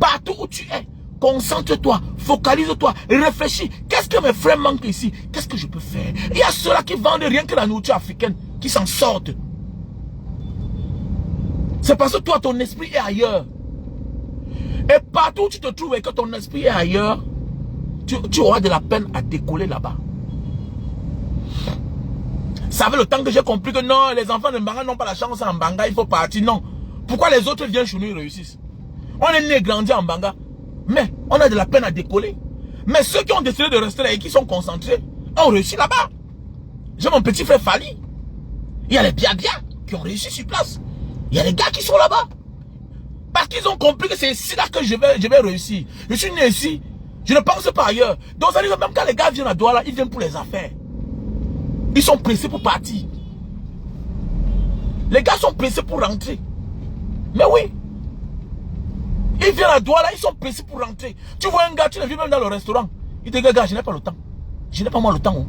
Partout où tu es, concentre-toi, focalise-toi, réfléchis. Qu'est-ce que mes frères manquent ici? Qu'est-ce que je peux faire? Il y a ceux-là qui vendent rien que la nourriture africaine, qui s'en sortent. C'est parce que toi, ton esprit est ailleurs. Et partout où tu te trouves et que ton esprit est ailleurs, tu auras de la peine à décoller là-bas. Ça fait le temps que j'ai compris que non, les enfants de Mbanga n'ont pas la chance en Mbanga, il faut partir. Non. Pourquoi les autres viennent chez nous et réussissent? On est né et grandi en Mbanga, mais on a de la peine à décoller. Mais ceux qui ont décidé de rester là et qui sont concentrés, ont réussi là-bas. J'ai mon petit frère Fali. Il y a les Biabia qui ont réussi sur place. Il y a les gars qui sont là-bas. Parce qu'ils ont compris que c'est ici là que je vais réussir. Je suis né ici. Je ne pense pas ailleurs. Donc ça veut dire que même quand les gars viennent à Douala, ils viennent pour les affaires. Ils sont pressés pour partir. Les gars sont pressés pour rentrer. Mais oui. Ils viennent à Douala, ils sont pressés pour rentrer. Tu vois un gars, tu le vis même dans le restaurant. Il te dit, gars, je n'ai pas le temps. Je n'ai pas moi le temps.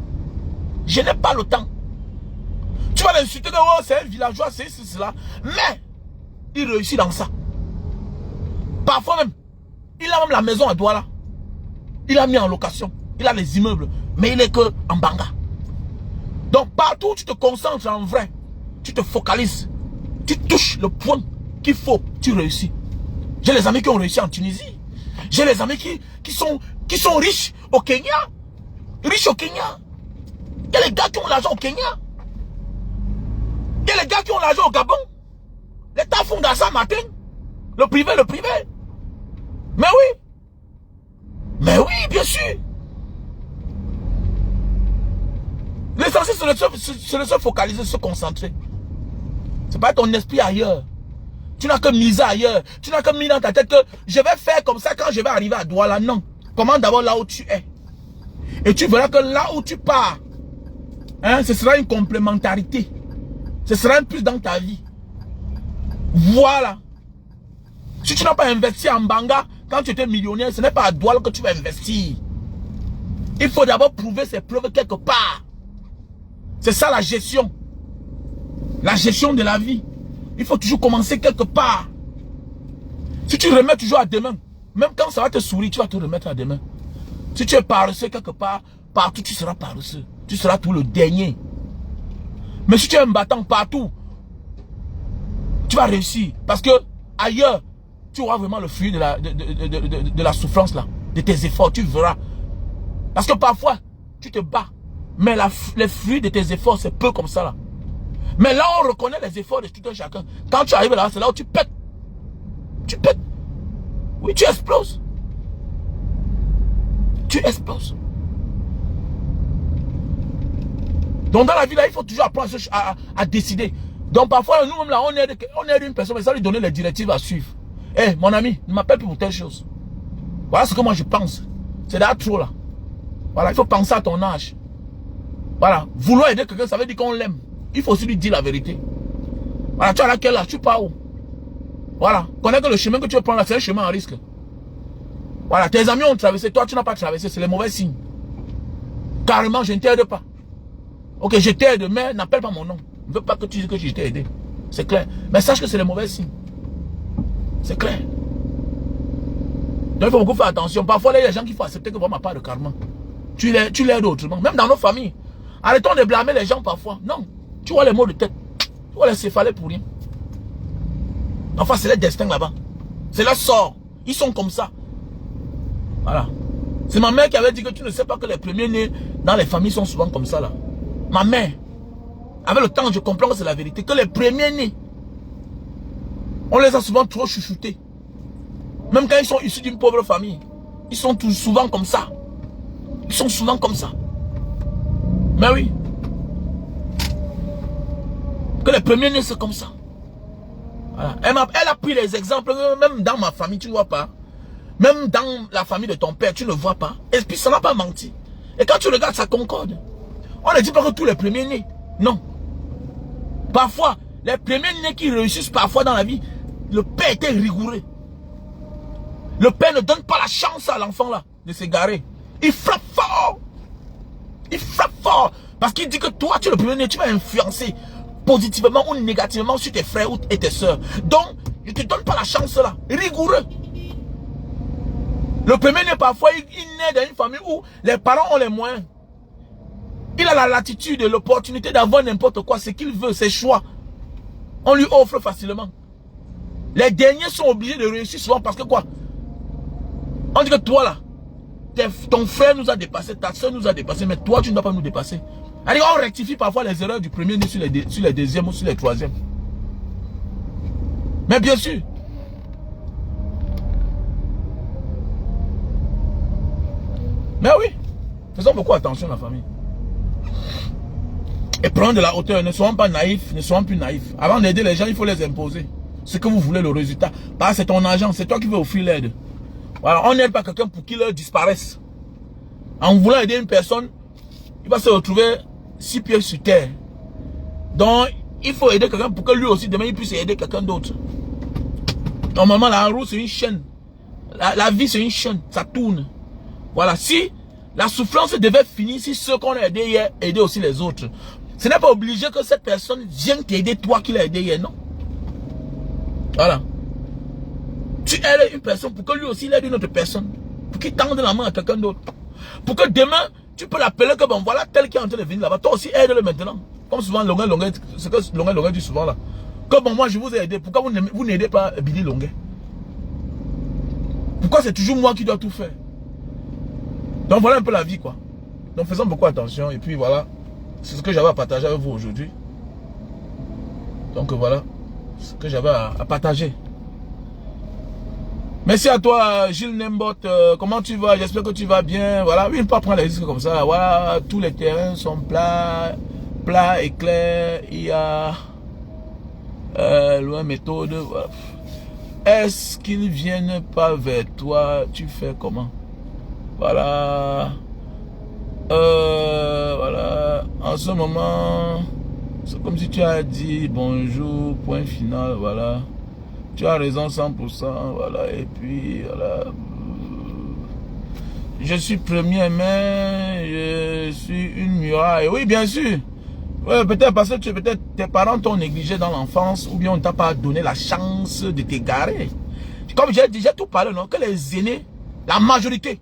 Je n'ai pas le temps. Tu vas l'insulter que oh, c'est un villageois, c'est cela. Mais, il réussit dans ça. Parfois même, il a même la maison à Douala. Il a mis en location. Il a les immeubles. Mais il est que en Banga. Donc partout où tu te concentres en vrai, tu te focalises. Tu touches le point qu'il faut, tu réussis. J'ai les amis qui ont réussi en Tunisie. J'ai les amis qui sont riches au Kenya. Riches au Kenya. Il y a les gars qui ont l'argent au Kenya. Il y a les gars qui ont l'argent au Gabon. L'État font ça matin. Le privé. Mais oui. Mais oui, bien sûr. L'essentiel, c'est de se focaliser, se concentrer. C'est pas ton esprit ailleurs. Tu n'as que misé ailleurs. Tu n'as que mis dans ta tête que je vais faire comme ça quand je vais arriver à Douala. Non. Commence d'abord là où tu es. Et tu verras que là où tu pars, hein, ce sera une complémentarité. Ce sera un plus dans ta vie. Voilà. Si tu n'as pas investi en Banga, quand tu étais millionnaire, ce n'est pas à Douala que tu vas investir. Il faut d'abord prouver ses preuves quelque part. C'est ça la gestion. La gestion de la vie. Il faut toujours commencer quelque part. Si tu remets toujours à demain, même quand ça va te sourire, tu vas te remettre à demain. Si tu es paresseux quelque part, partout tu seras paresseux. Tu seras tout le dernier. Mais si tu es un battant partout, tu vas réussir. Parce que ailleurs, tu auras vraiment le fruit de la souffrance là, de tes efforts, tu verras. Parce que parfois, tu te bats. Mais les fruits de tes efforts, c'est peu comme ça là. Mais là, on reconnaît les efforts de tout un chacun. Quand tu arrives là, c'est là où tu pètes. Tu pètes. Oui, tu exploses. Tu exploses. Donc dans la vie là, il faut toujours apprendre à décider. Donc parfois, nous-mêmes là, on aide une personne, mais ça lui donner les directives à suivre. Eh, mon ami, ne m'appelle plus pour telle chose. Voilà ce que moi je pense. C'est là trop là. Voilà, il faut penser à ton âge. Voilà, vouloir aider quelqu'un, ça veut dire qu'on l'aime. Il faut aussi lui dire la vérité. Voilà, tu as là quel âge, tu pars où? Voilà, connais que le chemin que tu veux prendre là, c'est un chemin à risque. Voilà, tes amis ont traversé, toi tu n'as pas traversé, c'est les mauvais signes. Carrément, je ne t'aide pas. Ok, je t'aide, mais n'appelle pas mon nom. Je ne veux pas que tu dises que je t'ai aidé. C'est clair. Mais sache que c'est les mauvais signes. C'est clair. Donc il faut beaucoup faire attention. Parfois, il y a des gens qu'il faut accepter que vraiment pas de karma. Tu l'aides autrement. Même dans nos familles. Arrêtons de blâmer les gens parfois. Non. Tu vois les maux de tête. Tu vois les céphalées pour rien. Enfin, c'est leur destin là-bas. C'est leur sort. Ils sont comme ça. Voilà. C'est ma mère qui avait dit que tu ne sais pas que les premiers nés dans les familles sont souvent comme ça là. Ma mère. Avec le temps, je comprends que c'est la vérité. Que les premiers nés, on les a souvent trop chouchoutés. Même quand ils sont issus d'une pauvre famille. Ils sont souvent comme ça. Ils sont souvent comme ça. Mais oui. Que les premiers nés, c'est comme ça. Voilà. Elle a pris les exemples, même dans ma famille, tu ne vois pas. Même dans la famille de ton père, tu ne vois pas. Et puis ça n'a pas menti. Et quand tu regardes, ça concorde. On ne dit pas que tous les premiers-nés. Non. Parfois, les premiers-nés qui réussissent parfois dans la vie, le père était rigoureux. Le père ne donne pas la chance à l'enfant là de s'égarer. Il frappe fort. Il frappe fort. Parce qu'il dit que toi, tu es le premier-né, tu vas influencer positivement ou négativement sur tes frères et tes soeurs. Donc, il ne te donne pas la chance là. Rigoureux. Le premier-né, parfois, il naît dans une famille où les parents ont les moyens. Il a la latitude et l'opportunité d'avoir n'importe quoi, ce qu'il veut, ses choix. On lui offre facilement. Les derniers sont obligés de réussir souvent parce que quoi? On dit que toi là, ton frère nous a dépassé, ta soeur nous a dépassé, mais toi tu ne dois pas nous dépasser. Alors on rectifie parfois les erreurs du premier-né sur les deuxièmes ou sur les troisièmes. Mais bien sûr. Mais oui, faisons beaucoup attention à la famille. Et prenons de la hauteur, ne soyons pas naïfs, ne soyons plus naïfs. Avant d'aider les gens, il faut les imposer. Ce que vous voulez, le résultat. Parce que c'est ton argent, c'est toi qui veux offrir l'aide. Voilà, on n'aide pas quelqu'un pour qu'il disparaisse. En voulant aider une personne, il va se retrouver 6 pieds sur terre. Donc, il faut aider quelqu'un pour que lui aussi, demain, il puisse aider quelqu'un d'autre. Normalement, la roue, c'est une chaîne. La vie, c'est une chaîne, ça tourne. Voilà, si la souffrance devait finir, si ceux qu'on a aidés hier aidaient aussi les autres, ce n'est pas obligé que cette personne vienne t'aider toi qui l'as aidé hier, non. Voilà. Tu aides une personne pour que lui aussi il aide une autre personne. Pour qu'il tende la main à quelqu'un d'autre. Pour que demain, tu peux l'appeler que bon voilà tel qui est en train de venir là-bas. Toi aussi aide-le maintenant. Comme souvent Longuet, ce que Longuet dit souvent là. Que bon moi je vous ai aidé. Pourquoi vous n'aidez pas Billy Longuet? Pourquoi c'est toujours moi qui dois tout faire? Donc voilà un peu la vie quoi. Donc faisons beaucoup attention. Et puis voilà. C'est ce que j'avais à partager avec vous aujourd'hui. Donc voilà. Ce que j'avais à partager. Merci à toi Gilles Nembot, comment tu vas? J'espère que tu vas bien. Voilà, oui, ne pas prendre les risques comme ça. Voilà, tous les terrains sont plats et clairs. Il y a loin méthode. Voilà. Est-ce qu'ils viennent pas vers toi? Tu fais comment? Voilà. Voilà. En ce moment, c'est comme si tu as dit bonjour, point final. Voilà. Tu as raison 100%, voilà, et puis, voilà. Je suis premier, mais je suis une muraille. Oui, bien sûr. Ouais, peut-être parce que peut-être tes parents t'ont négligé dans l'enfance, ou bien on ne t'a pas donné la chance de t'égarer. Comme j'ai déjà tout parlé, non, que les aînés, la majorité,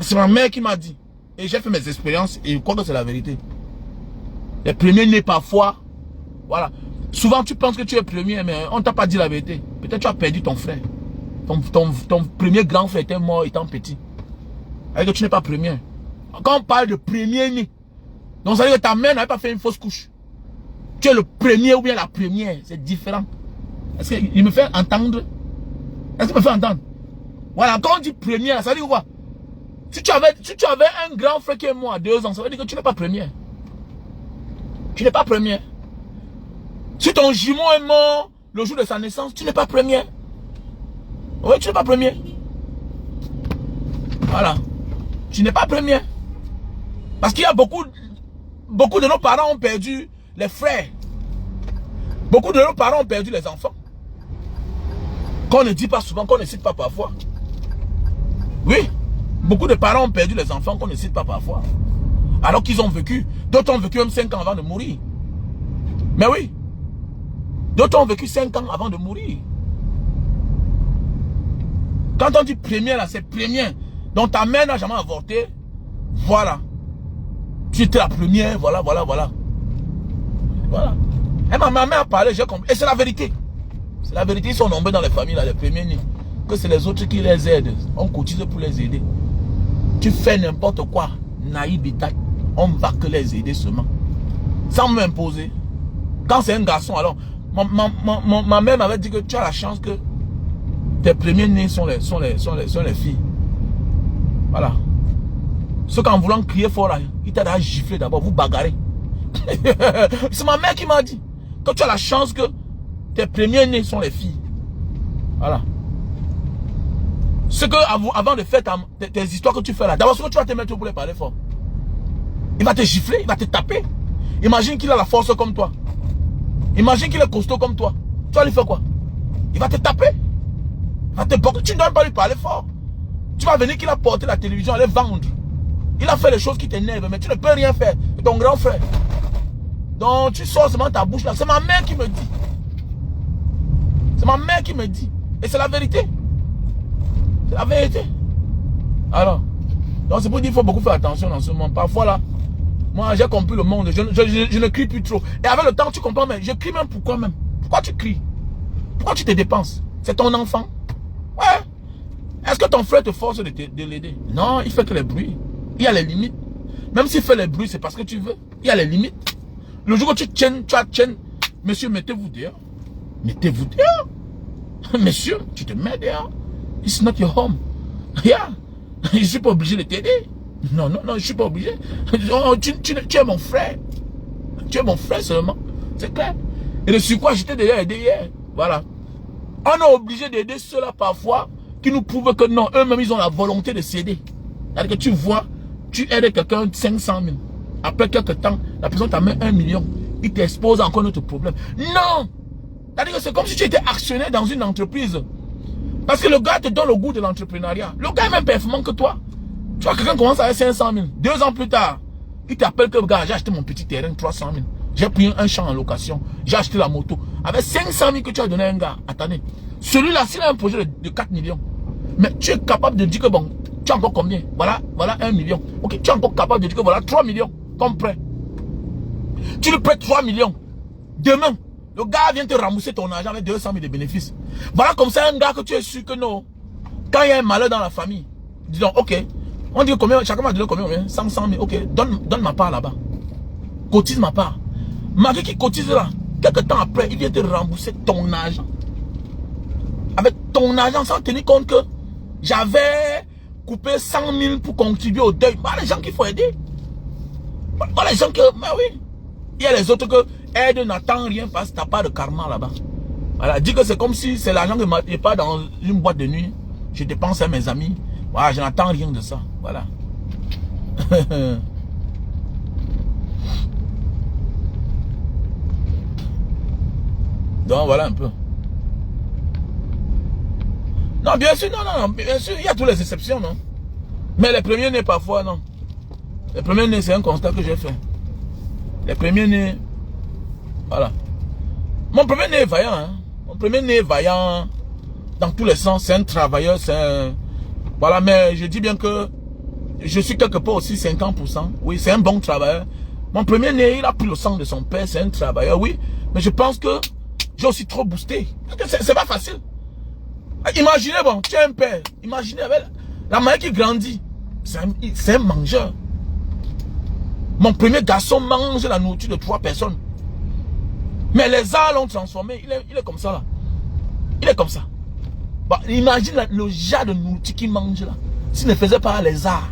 c'est ma mère qui m'a dit, et j'ai fait mes expériences, et je crois que c'est la vérité. Les premiers nés parfois, voilà. Souvent, tu penses que tu es premier, mais on ne t'a pas dit la vérité. Peut-être tu as perdu ton frère. Ton premier grand frère était mort étant petit. Alors que tu n'es pas premier. Quand on parle de premier né, donc ça veut dire que ta mère n'avait pas fait une fausse couche. Tu es le premier ou bien la première. C'est différent. Est-ce qu'il me fait entendre? Est-ce qu'il me fait entendre? Voilà, quand on dit premier, ça veut dire quoi? Si tu avais un grand frère qui est mort à 2 ans, ça veut dire que tu n'es pas premier. Tu n'es pas premier. Si ton jumeau est mort le jour de sa naissance, tu n'es pas premier. Oui, tu n'es pas premier. Voilà. Tu n'es pas premier. Parce qu'il y a beaucoup de nos parents ont perdu les frères. Beaucoup de nos parents ont perdu les enfants. Qu'on ne dit pas souvent, qu'on ne cite pas parfois. Oui. Beaucoup de parents ont perdu les enfants qu'on ne cite pas parfois. Alors qu'ils ont vécu. D'autres ont vécu même 5 ans avant de mourir. Mais oui. D'autres ont vécu 5 ans avant de mourir. Quand on dit première, là, c'est première. Donc ta mère n'a jamais avorté. Voilà. Tu étais la première, voilà. Voilà. Et ma mère a parlé, j'ai compris. Et c'est la vérité. C'est la vérité, ils sont nombreux dans les familles, là, les premiers nés. Que c'est les autres qui les aident. On cotise pour les aider. Tu fais n'importe quoi, naïf et tac, on va que les aider seulement. Sans m'imposer. Quand c'est un garçon, alors... Ma mère m'avait dit que tu as la chance que tes premiers nés sont les filles. Voilà. Ceux qu'en voulant crier fort là, il t'a déjà giflé d'abord, vous bagarrez. C'est ma mère qui m'a dit que tu as la chance que tes premiers nés sont les filles. Voilà. Ce que avant de faire tes histoires que tu fais là, d'abord ce que tu vas te mettre pour les parler fort. Il va te gifler, il va te taper. Imagine qu'il a la force comme toi. Imagine qu'il est costaud comme toi. Tu vas lui faire quoi? Il va te taper. Il va te bloquer. Tu ne dois pas lui parler fort. Tu vas venir qu'il a porté la télévision, aller vendre. Il a fait les choses qui t'énervent, mais tu ne peux rien faire. C'est ton grand frère. Donc tu sors seulement ta bouche là. C'est ma mère qui me dit. C'est ma mère qui me dit. Et c'est la vérité. C'est la vérité. Alors, donc c'est pour dire qu'il faut beaucoup faire attention dans ce monde. Parfois là, moi j'ai compris le monde. Je ne crie plus trop. Et avec le temps, tu comprends même. Je crie même pourquoi même. Pourquoi tu cries? Pourquoi tu te dépenses? C'est ton enfant. Ouais. Est-ce que ton frère te force de l'aider? Non, il fait que les bruits. Il y a les limites. Même s'il fait les bruits, c'est parce que tu veux. Il y a les limites. Le jour où tu tiennes, monsieur, mettez-vous dehors. Mettez-vous dehors. Monsieur, tu te mets dehors. It's not your home. Yeah. Je ne suis pas obligé de t'aider. Non, non, non, je ne suis pas obligé. Oh, tu es mon frère. Tu es mon frère seulement. C'est clair. Et de sur quoi j'étais déjà aidé hier. Voilà. On est obligé d'aider ceux-là parfois qui nous prouvent que non, eux-mêmes, ils ont la volonté de s'aider. C'est-à-dire que tu vois, tu aides quelqu'un 500 000. Après quelques temps, la personne t'a mis 1 million. Il t'expose encore notre problème. Non! C'est-à-dire que c'est comme si tu étais actionnaire dans une entreprise. Parce que le gars te donne le goût de l'entrepreneuriat. Le gars est même performant que toi. Tu vois, quelqu'un commence avec 500 000. 2 ans plus tard, il t'appelle que, gars, j'ai acheté mon petit terrain, 300 000. J'ai pris un champ en location. J'ai acheté la moto. Avec 500 000 que tu as donné à un gars, attendez. Celui-là, s'il a un projet de 4 millions, mais tu es capable de dire que, bon, tu as encore combien? Voilà 1 million. Ok, tu es encore capable de dire que voilà 3 millions comme prêt. Tu lui prêtes 3 millions. Demain, le gars vient te rembourser ton argent avec 200 000 de bénéfices. Voilà comme ça un gars que tu es sûr que non. Quand il y a un malheur dans la famille, dis donc, ok, on dit combien, chacun m'a donné combien? 100 000, ok, donne ma part là-bas. Cotise ma part. Malgré qu'il cotise là, quelques temps après, il vient te rembourser ton argent. Avec ton argent, sans tenir compte que j'avais coupé 100 000 pour contribuer au deuil. Voilà les gens qu'il faut aider. Voilà les gens que, mais oui. Il y a les autres que aide n'attend rien parce que tu n'as pas de karma là-bas. Voilà, dis que c'est comme si c'est l'argent que je n'ai pas dans une boîte de nuit. Je dépense à mes amis. Voilà, je n'attends rien de ça. Voilà. Donc voilà un peu. Non, bien sûr, non, bien sûr, il y a toutes les exceptions, non. Mais les premiers nés parfois, non. Les premiers nés, c'est un constat que j'ai fait. Les premiers nés, voilà. Mon premier né est vaillant, hein. Mon premier né est vaillant dans tous les sens. C'est un travailleur, c'est un... Voilà, mais je dis bien que je suis quelque part aussi 50%. Oui, c'est un bon travailleur. Mon premier né, il a pris le sang de son père, c'est un travailleur, oui. Mais je pense que j'ai aussi trop boosté. C'est pas facile. Imaginez, bon, tu es un père. Imaginez avec la manière qui grandit. C'est un mangeur. Mon premier garçon mange la nourriture de 3 personnes. Mais les arts l'ont transformé. Il est comme ça là. Il est comme ça. Bon, imagine le genre de nourriture qu'il mange là. S'il ne faisait pas les arts.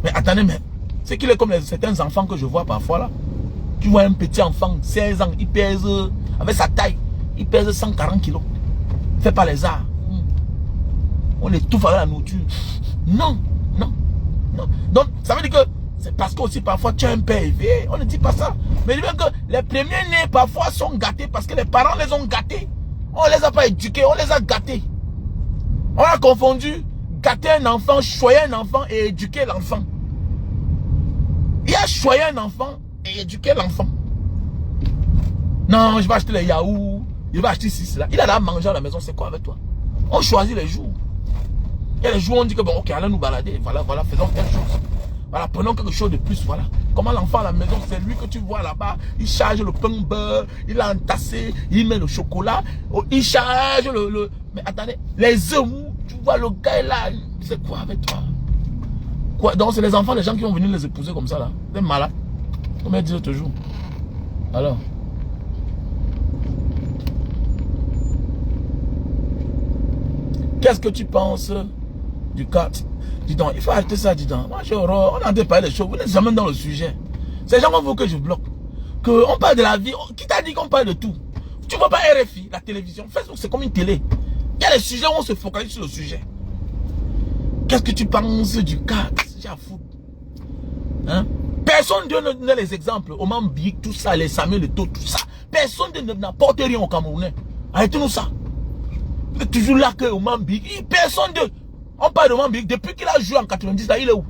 Mais attendez, mais c'est qu'il est comme certains enfants que je vois parfois là. Tu vois un petit enfant, 16 ans, il pèse, avec sa taille, il pèse 140 kilos. Il fait pas les arts. On étouffe avec la nourriture. Non, non, non. Donc, ça veut dire que c'est parce que aussi parfois tu as un père élevé. On ne dit pas ça. Mais il dit bien que les premiers nés parfois sont gâtés parce que les parents les ont gâtés. On les a pas éduqués, on les a gâtés. On a confondu gâter un enfant, choyer un enfant et éduquer l'enfant. Il y a choyer un enfant et éduquer l'enfant. Non, je vais acheter les yaourts, je vais acheter ceci, là. Il a là à manger à la maison, c'est quoi avec toi? On choisit les jours. Il y a les jours où on dit que bon, ok, allons nous balader. Voilà, voilà, faisons telle chose. Voilà, prenons quelque chose de plus, voilà. Comment l'enfant à la maison, c'est lui que tu vois là-bas. Il charge le pain beurre, il a entassé, il met le chocolat, il charge le... Mais attendez, les œufs, tu vois le gars est là, c'est quoi avec toi? Quoi? Donc c'est les enfants, les gens qui vont venir les épouser comme ça là. C'est malade. Comme elle dit toujours. Alors. Qu'est-ce que tu penses du cas? Dis donc, il faut arrêter ça, dis donc. Moi j'ai horreur, on a déjà parlé des choses, vous n'êtes jamais dans le sujet. C'est les gens qui veulent que je bloque. On parle de la vie, qui t'a dit qu'on parle de tout? Tu vois pas RFI, la télévision, Facebook c'est comme une télé. Il y a des sujets où on se focalise sur le sujet. qu'est-ce que tu penses du cas? J'ai à foutre. Hein? Personne ne donne les exemples. Au Mambik, tout ça, les Samuel Eto'o, tout ça. Personne n'apporte rien aux Camerounais. Arrêtez-nous ça. Vous êtes toujours là que au Mambik. Personne de... On parle de Mambik. Depuis qu'il a joué en 90, là, il est où?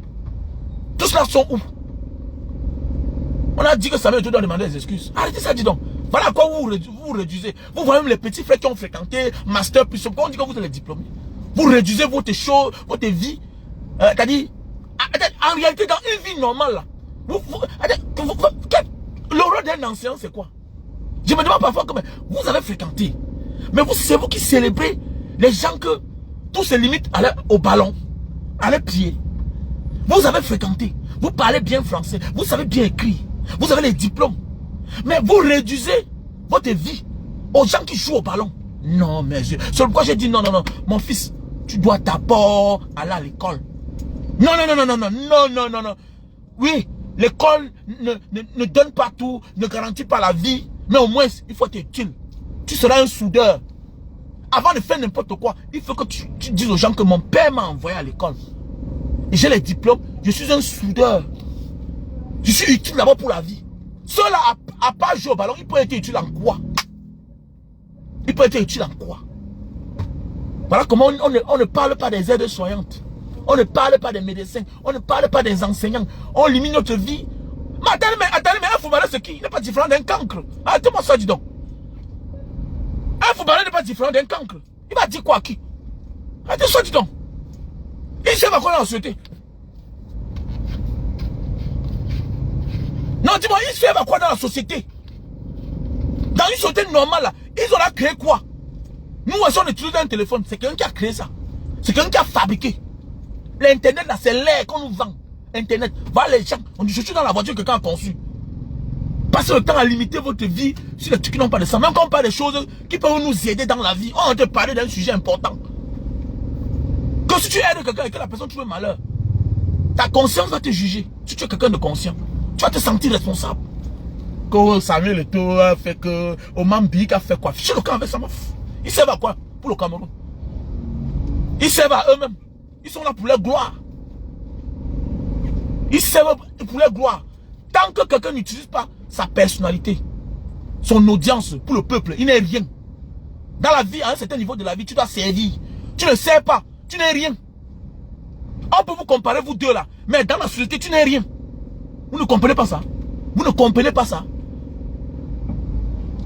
Tous là sont où? On a dit que Samuel Eto'o doit demander des excuses. Arrêtez ça, dis donc. Voilà à quoi vous réduisez. Vous voyez même les petits frères qui ont fréquenté Master plus. On dit que vous êtes les diplômés. Vous réduisez votre show, votre vie. C'est-à-dire, en réalité, dans une vie normale, là, le rôle d'un ancien, c'est quoi? Je me demande parfois comment vous avez fréquenté. Mais c'est vous qui célébrez les gens que tout se limite au ballon, à les pieds. Vous avez fréquenté. Vous parlez bien français. Vous savez bien écrire. Vous avez les diplômes. Mais vous réduisez votre vie aux gens qui jouent au ballon. Non, mais c'est pourquoi j'ai dit non, mon fils, tu dois d'abord aller à l'école. Non. Oui, l'école ne donne pas tout, ne garantit pas la vie, mais au moins, il faut être utile. Tu seras un soudeur. Avant de faire n'importe quoi, il faut que tu dises aux gens que mon père m'a envoyé à l'école. Et j'ai les diplômes, je suis un soudeur. Je suis utile d'abord pour la vie. Cela à pas jouer au ballon, il peut être utile en quoi? Il peut être utile en quoi? Voilà comment on ne parle pas des aides soignantes. On ne parle pas des médecins. On ne parle pas des enseignants. On limite notre vie. Mais attendez, mais un footballeur, c'est qui? Il n'est pas différent d'un cancre. Arrêtez-moi ça, dis donc. Un footballeur n'est pas différent d'un cancre. Il va dire quoi à qui? Arrêtez ça, dis donc. Il sait à quoi dans la société. Non, dis-moi, il sait à quoi dans la société? Dans une société normale, là, ils ont créé quoi? Nous, si on utilise un téléphone, c'est quelqu'un qui a créé ça. C'est quelqu'un qui a fabriqué. L'Internet, là, c'est l'air qu'on nous vend. Internet, voilà les gens. On dit, je suis dans la voiture que quelqu'un a conçu. Passez le temps à limiter votre vie sur les trucs qui n'ont pas de sens. Même quand on parle des choses qui peuvent nous aider dans la vie, on va te parler d'un sujet important. Que si tu aides quelqu'un et que la personne trouve malheur, ta conscience va te juger. Si tu es quelqu'un de conscient, tu vas te sentir responsable. Que Samuel Eto'o a fait que Omambik a fait quoi? Chez le camp avec sa meuf. Ils servent à quoi? Pour le Cameroun. Ils servent à eux-mêmes. Ils sont là pour leur gloire. Ils servent pour leur gloire. Tant que quelqu'un n'utilise pas sa personnalité, son audience pour le peuple, il n'est rien. Dans la vie, à un certain niveau de la vie, tu dois servir. Tu ne sers pas, tu n'es rien. On peut vous comparer, vous deux là. Mais dans la société, tu n'es rien. Vous ne comprenez pas ça. Vous ne comprenez pas ça.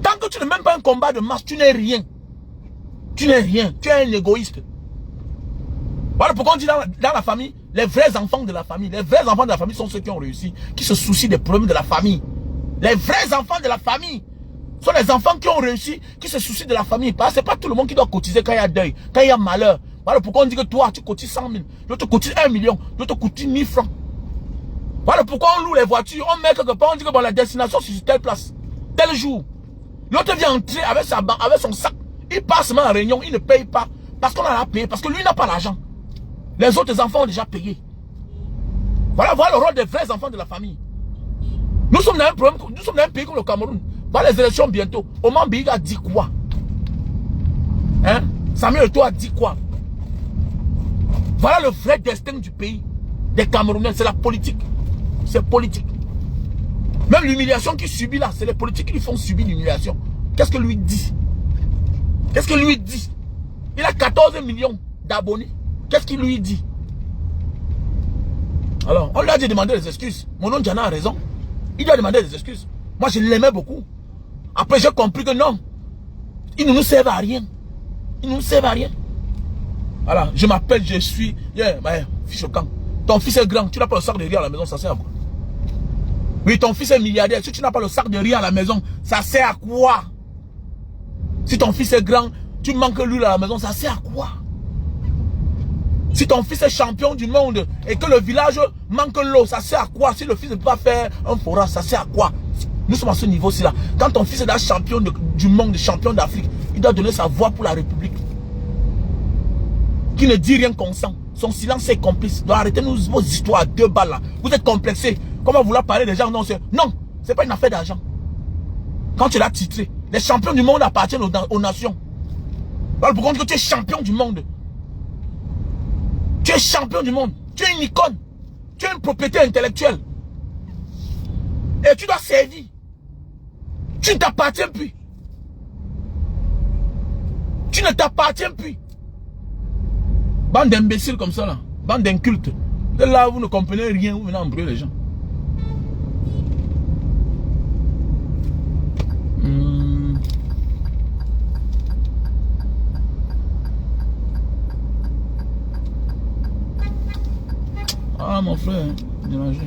Tant que tu n'es même pas un combat de masse, tu n'es rien. Tu n'es rien. Tu es un égoïste. Voilà pourquoi on dit dans la famille, les vrais enfants de la famille. Les vrais enfants de la famille sont ceux qui ont réussi, qui se soucient des problèmes de la famille. Les vrais enfants de la famille sont les enfants qui ont réussi, qui se soucient de la famille. Parce que c'est pas tout le monde qui doit cotiser quand il y a deuil, quand il y a malheur. Voilà pourquoi on dit que toi, tu cotises 100 000, l'autre cotise 1 million, l'autre cotise 1000 francs. Voilà pourquoi on loue les voitures, on met quelque part, on dit que bon, la destination c'est sur telle place, tel jour. L'autre vient entrer avec son sac, il passe même en réunion, il ne paye pas, parce qu'on a payé, parce que lui n'a pas l'argent. Les autres enfants ont déjà payé. Voilà le rôle des vrais enfants de la famille. Nous sommes dans un problème, nous sommes dans un pays comme le Cameroun. Voilà les élections bientôt. Omambik a dit quoi? Hein? Samuel Eto'o a dit quoi? Voilà le vrai destin du pays, des Camerounais, c'est la politique. C'est politique. Même l'humiliation qu'il subit là, c'est les politiques qui lui font subir l'humiliation. Qu'est-ce que lui dit? Qu'est-ce que lui dit? Il a 14 millions d'abonnés. Qu'est-ce qu'il lui dit? Alors, on lui a dit de demander des excuses. Mon oncle Diana a raison. Il doit demander des excuses. Moi, je l'aimais beaucoup. Après, j'ai compris que non. Il ne nous sert à rien. Il ne nous sert à rien. Voilà, je m'appelle, je suis... Fiche au camp. Ton fils est grand, tu n'as pas le sac de riz à la maison, ça sert à quoi? Oui, ton fils est milliardaire, si tu n'as pas le sac de riz à la maison, ça sert à quoi? Si ton fils est grand, tu manques l'huile à la maison, ça sert à quoi? Si ton fils est champion du monde et que le village manque l'eau, ça sert à quoi? Si le fils ne peut pas faire un forage, ça sert à quoi? Nous sommes à ce niveau-ci là. Quand ton fils est là champion du monde, champion d'Afrique, il doit donner sa voix pour la République. Qui ne dit rien consent. Son silence est complice. Donc arrêtez vos histoires à 2 balles là. Vous êtes complexés. Comment vouloir parler des gens? Non, c'est pas une affaire d'argent. Quand tu l'as titré, les champions du monde appartiennent aux nations. Voilà pourquoi tu es champion du monde. Tu es champion du monde. Tu es une icône. Tu es une propriété intellectuelle. Et tu dois servir. Tu ne t'appartiens plus. Tu ne t'appartiens plus. Bande d'imbéciles comme ça là. Bande d'incultes. De là, vous ne comprenez rien. Vous venez embrouiller les gens. Ah mon frère, démangé.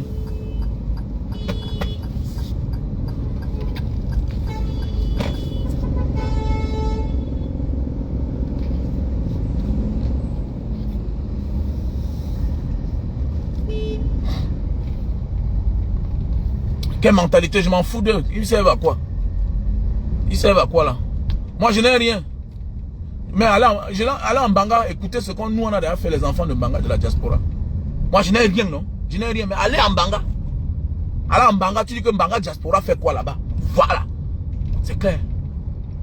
Quelle mentalité, je m'en fous d'eux. Ils servent à quoi? Ils servent à quoi là? Moi je n'ai rien. Mais allez en Banga, écoutez ce qu'on nous on a déjà fait les enfants de Banga de la diaspora. Moi je n'ai rien non. Je n'ai rien. Mais allez en Banga. Allez en Banga, tu dis que Banga diaspora fait quoi là-bas? Voilà. C'est clair.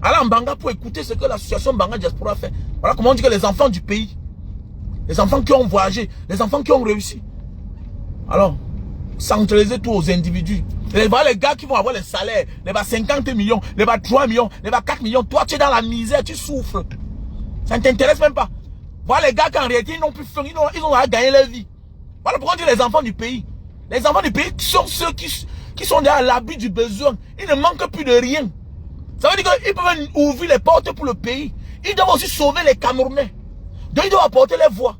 Allez en Banga pour écouter ce que l'association Banga diaspora fait. Voilà comment on dit que les enfants du pays, les enfants qui ont voyagé, les enfants qui ont réussi. Alors, centraliser tout aux individus. Les gars qui vont avoir les salaires, les 50 millions, les 3 millions, les 4 millions. Toi, tu es dans la misère, tu souffres. Ça ne t'intéresse même pas. Voilà les gars qui en réalité, ils n'ont plus faim, ils ont à gagner leur vie. Voilà pourquoi on dit les enfants du pays. Les enfants du pays sont ceux qui sont à l'abri du besoin. Ils ne manquent plus de rien. Ça veut dire qu'ils peuvent ouvrir les portes pour le pays. Ils doivent aussi sauver les Camerounais. Donc ils doivent apporter les voix.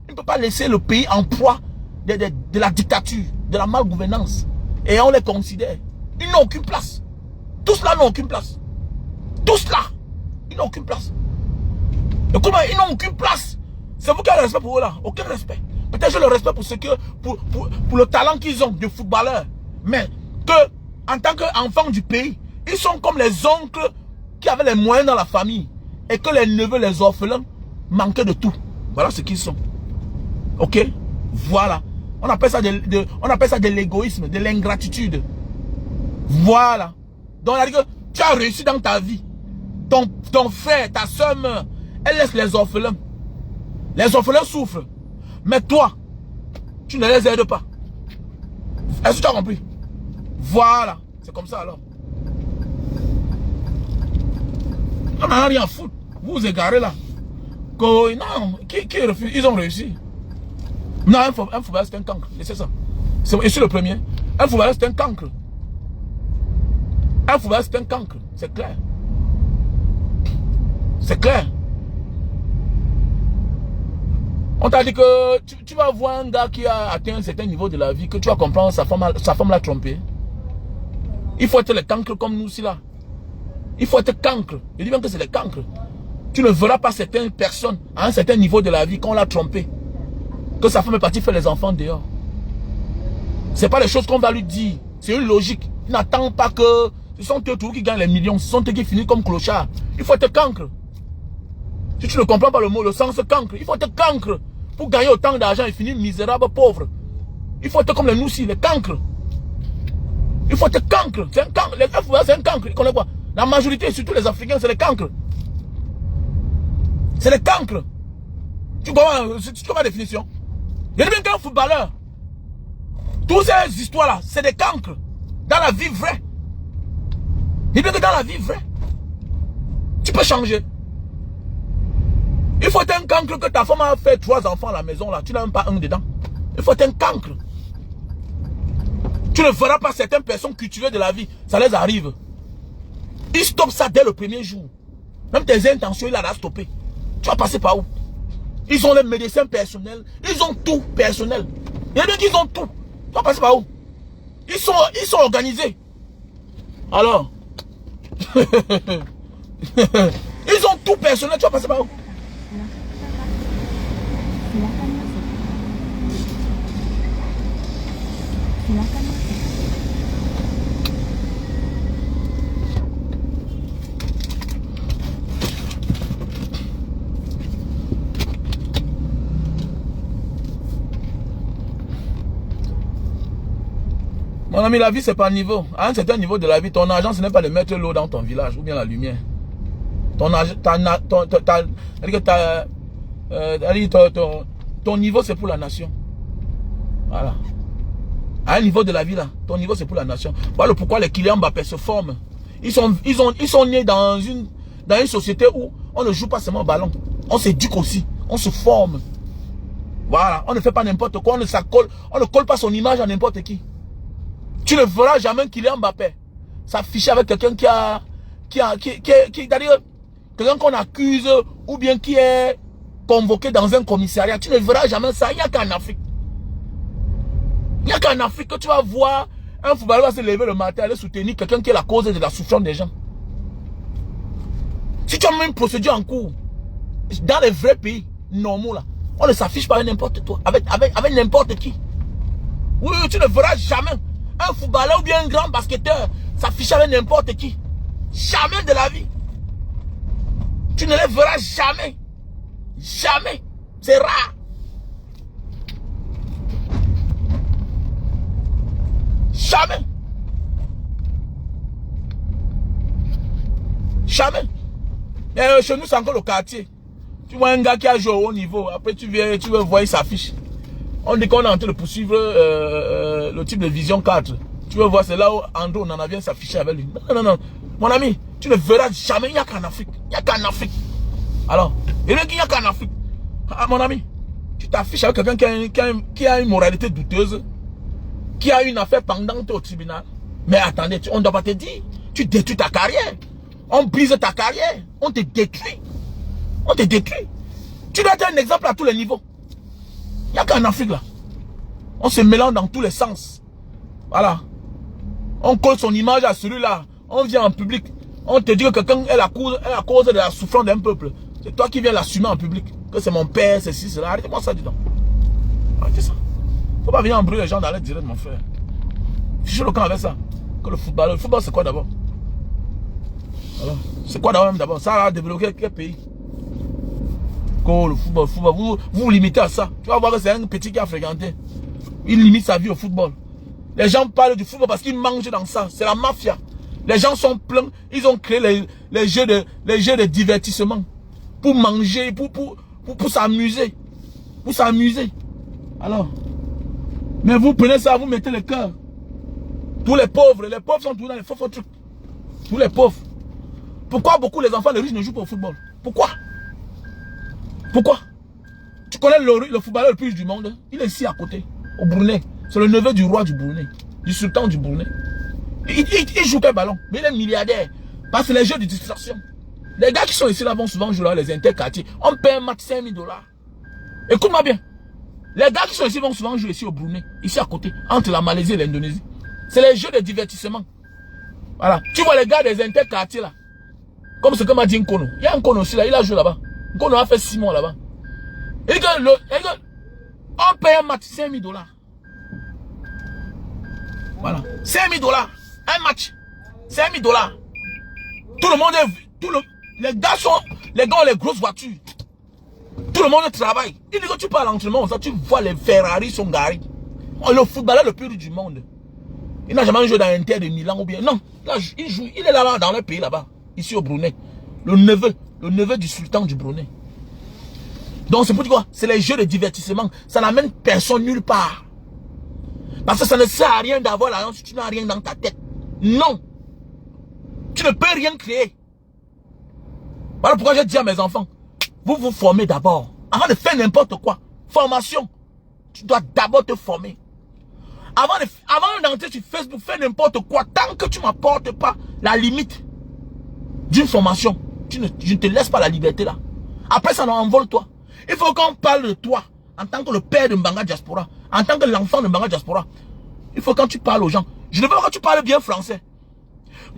Ils ne peuvent pas laisser le pays en proie de la dictature, de la malgouvernance. Et on les considère. Ils n'ont aucune place. Tous cela n'ont aucune place. Tous cela, ils n'ont aucune place. Et comment ils n'ont aucune place? C'est vous qui avez le respect pour eux là. Aucun respect. Peut-être j'ai le respect pour ce que pour le talent qu'ils ont de footballeurs. Mais que en tant qu'enfants du pays, ils sont comme les oncles qui avaient les moyens dans la famille. Et que les neveux, les orphelins manquaient de tout. Voilà ce qu'ils sont. Ok? Voilà. On appelle ça de l'égoïsme, de l'ingratitude. Voilà. Donc, on a dit que tu as réussi dans ta vie. Ton frère, ta soeur meurt. Elle laisse les orphelins. Les orphelins souffrent. Mais toi, tu ne les aides pas. Est-ce que tu as compris? Voilà. C'est comme ça alors. On n'a rien à foutre. Vous vous égarez là. Que, non, qui refuse? Ils ont réussi. Non, un footballeur c'est un cancre. C'est ça. Je suis le premier. Un footballeur c'est un cancre. Un footballeur c'est un cancre. C'est clair. C'est clair. On t'a dit que tu vas voir un gars qui a atteint un certain niveau de la vie, que tu vas comprendre sa femme l'a trompé. Il faut être les cancres comme nous aussi là. Il faut être cancre. Je dis bien que c'est les cancres. Tu ne verras pas certaines personnes à un certain niveau de la vie qu'on l'a trompé. Que sa femme est partie faire les enfants dehors. C'est pas les choses qu'on va lui dire. C'est une logique. Il n'attend pas que ce sont eux qui gagnent les millions. Ce sont eux qui finissent comme clochards. Il faut être cancre. Si tu ne comprends pas le mot, le sens cancre, il faut être cancre. Pour gagner autant d'argent et finir misérable, pauvre. Il faut être comme les noussis, les cancres. Il faut être cancre. C'est un cancre. Les FBA, c'est un cancre. Il connaît quoi? La majorité, surtout les Africains, c'est les cancres. C'est les cancres. Tu comprends ma définition? Je dis bien qu'un footballeur, toutes ces histoires-là, c'est des cancres. Dans la vie vraie. Je dis bien que dans la vie vraie, tu peux changer. Il faut être un cancre que ta femme a fait 3 enfants à la maison, là. Tu n'as même pas un dedans. Il faut être un cancre. Tu ne verras pas certaines personnes cultivées de la vie. Ça les arrive. Ils stoppent ça dès le premier jour. Même tes intentions, ils l'ont stoppé. Tu vas passer par où? Ils ont les médecins personnels. Ils ont tout personnel. Il y a bien qu'ils ont tout. Tu vas passer par où? Ils sont organisés. Alors. Ils ont tout personnel. Tu vas passer par où? Mon ami, la vie, c'est pas niveau. À un certain niveau de la vie, ton argent, ce n'est pas de mettre l'eau dans ton village ou bien la lumière. ton niveau c'est pour la nation. Voilà. À un niveau de la vie là, ton niveau c'est pour la nation. Voilà pourquoi les Kylian Mbappé se forment. Ils sont nés dans une société où on ne joue pas seulement au ballon. On s'éduque aussi. On se forme. Voilà. On ne fait pas n'importe quoi. On ne colle pas son image à n'importe qui. Tu ne verras jamais Kylian Mbappé s'afficher avec quelqu'un c'est-à-dire quelqu'un qu'on accuse ou bien qui est convoqué dans un commissariat. Tu ne verras jamais ça. Il n'y a qu'en Afrique. Il n'y a qu'en Afrique que tu vas voir un footballeur va se lever le matin, aller soutenir quelqu'un qui est la cause de la souffrance des gens. Si tu as même une procédure en cours, dans les vrais pays normaux là, on ne s'affiche pas avec n'importe quoi, avec n'importe qui. Oui, tu ne verras jamais un footballeur ou bien un grand basketteur s'afficher avec n'importe qui. Jamais de la vie. Tu ne les verras jamais. Jamais. C'est rare. Jamais. Jamais. Et chez nous, c'est encore le quartier. Tu vois un gars qui a joué au haut niveau. Après, tu veux voir, il s'affiche. On dit qu'on est en train de poursuivre le type de vision 4. Tu veux voir, c'est là où Andrew on en vient s'afficher avec lui. Non. Mon ami, tu ne verras jamais. Il n'y a qu'en Afrique. Il n'y a qu'en Afrique. Alors, il n'y a qu'en Afrique. Ah, mon ami, tu t'affiches avec quelqu'un qui a une moralité douteuse, qui a une affaire pendante au tribunal. Mais attendez, on ne doit pas te dire. Tu détruis ta carrière. On brise ta carrière. On te détruit. On te détruit. Tu dois être un exemple à tous les niveaux. Il n'y a qu'en Afrique là. On se mélange dans tous les sens. Voilà. On colle son image à celui-là. On vient en public. On te dit que quelqu'un est la cause de la souffrance d'un peuple. C'est toi qui viens l'assumer en public. Que c'est mon père, c'est ci, c'est là. Arrêtez-moi ça, dis donc. Arrêtez ça. Faut pas venir embrouiller les gens dans les directs, mon frère. Fichez le camp avec ça. Que le football c'est quoi d'abord? C'est quoi d'abord? Ça a développé quel pays? Que le football, vous vous limitez à ça. Tu vas voir que c'est un petit qui a fréquenté. Il limite sa vie au football. Les gens parlent du football parce qu'ils mangent dans ça. C'est la mafia. Les gens sont pleins. Ils ont créé les jeux de divertissement. Pour manger, pour s'amuser. Pour s'amuser. Alors. Mais vous prenez ça, vous mettez le cœur. Tous les pauvres sont tous dans les faux trucs. Tous les pauvres. Pourquoi beaucoup les enfants, les riches ne jouent pas au football? Pourquoi? Pourquoi? Tu connais le footballeur le plus riche du monde? Il est ici à côté, au Brunei. C'est le neveu du roi du Brunei, du sultan du Brunei. Il joue quel ballon? Mais il est milliardaire. Parce que les jeux de distraction. Les gars qui sont ici là vont souvent jouer là, les interquartiers. On paie un match 5 000 $. Écoute-moi bien. Les gars qui sont ici vont souvent jouer ici au Brunei, ici à côté, entre la Malaisie et l'Indonésie. C'est les jeux de divertissement. Voilà. Tu vois les gars des interquartiers là. Comme ce que m'a dit Nkono. Il y a Nkono aussi là, il a joué là-bas. Nkono a fait 6 mois là-bas. Et on paye un match 5 000 $. Voilà. 5 000 $. Un match. 5 000 $. Tout le monde est... les gars ont les grosses voitures. Tout le monde travaille. Il dit que tu parles l'entraînement, ça, tu vois les Ferrari sont garés. Le footballeur le plus riche du monde. Il n'a jamais joué dans l'Inter de Milan ou bien. Non, là, il joue. Il est là-bas, dans le pays là-bas. Ici au Brunei. Le neveu du sultan du Brunei. Donc c'est pour dire quoi? C'est les jeux de divertissement. Ça n'amène personne nulle part. Parce que ça ne sert à rien d'avoir l'argent si tu n'as rien dans ta tête. Non. Tu ne peux rien créer. Voilà pourquoi j'ai dit à mes enfants, vous vous formez d'abord. Avant de faire n'importe quoi. Formation. Tu dois d'abord te former. Avant d'entrer sur Facebook, fais n'importe quoi. Tant que tu ne m'apportes pas la limite d'une formation, je ne te laisse pas la liberté là. Après ça, envole-toi. Il faut qu'on parle de toi en tant que le père de Mbanga Diaspora, en tant que l'enfant de Mbanga Diaspora. Il faut quand tu parles aux gens. Je ne veux pas que tu parles bien français.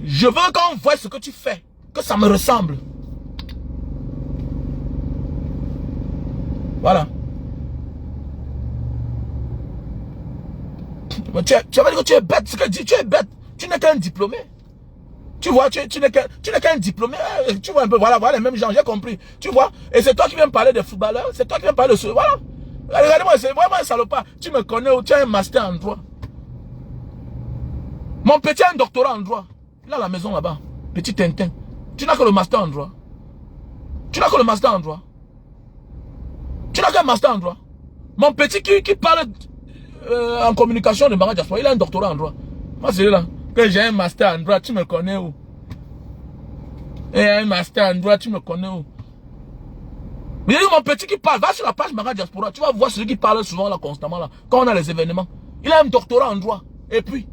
Je veux qu'on voit ce que tu fais, que ça me ressemble. Voilà. Tu vas dire que tu es bête. Ce que dit, tu es bête. Tu n'es qu'un diplômé. Tu vois, tu n'es qu'un diplômé. Tu vois un peu, voilà les mêmes gens, j'ai compris. Tu vois, et c'est toi qui viens me parler de footballeurs. C'est toi qui viens me parler de ce. Voilà. Regardez-moi, c'est vraiment un salopard. Tu me connais, tu as un master en droit. Mon petit a un doctorat en droit. Il a la maison là-bas. Petit Tintin. Tu n'as que le master en droit. Tu n'as que le master en droit. Tu n'as qu'un master en droit. Mon petit qui parle en communication de mariage diaspora, il a un doctorat en droit. Moi, c'est là. Que j'ai un master en droit, tu me connais où? Et un master en droit, tu me connais où? Mais mon petit qui parle, va sur la page mariage diaspora, tu vas voir celui qui parle souvent là, constamment là, quand on a les événements. Il a un doctorat en droit. Et puis,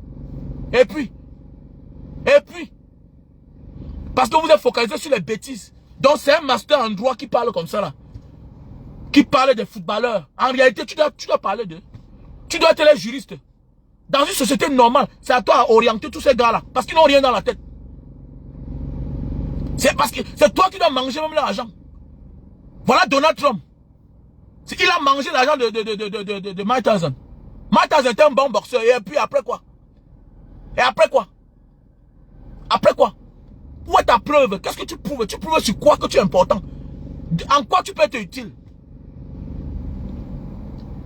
parce que vous êtes focalisé sur les bêtises. Donc c'est un master en droit qui parle comme ça là. Qui parle des footballeurs. En réalité, tu dois parler d'eux. Tu dois être les juristes. Dans une société normale, c'est à toi à orienter tous ces gars-là. Parce qu'ils n'ont rien dans la tête. C'est parce que c'est toi qui dois manger même l'argent. Voilà Donald Trump. Il a mangé l'argent de Mike Tyson. Mike Tyson était un bon boxeur. Et puis après quoi? Et après quoi? Après quoi? Où est ta preuve? Qu'est-ce que tu prouves? Tu prouves sur quoi que tu es important? En quoi tu peux être utile?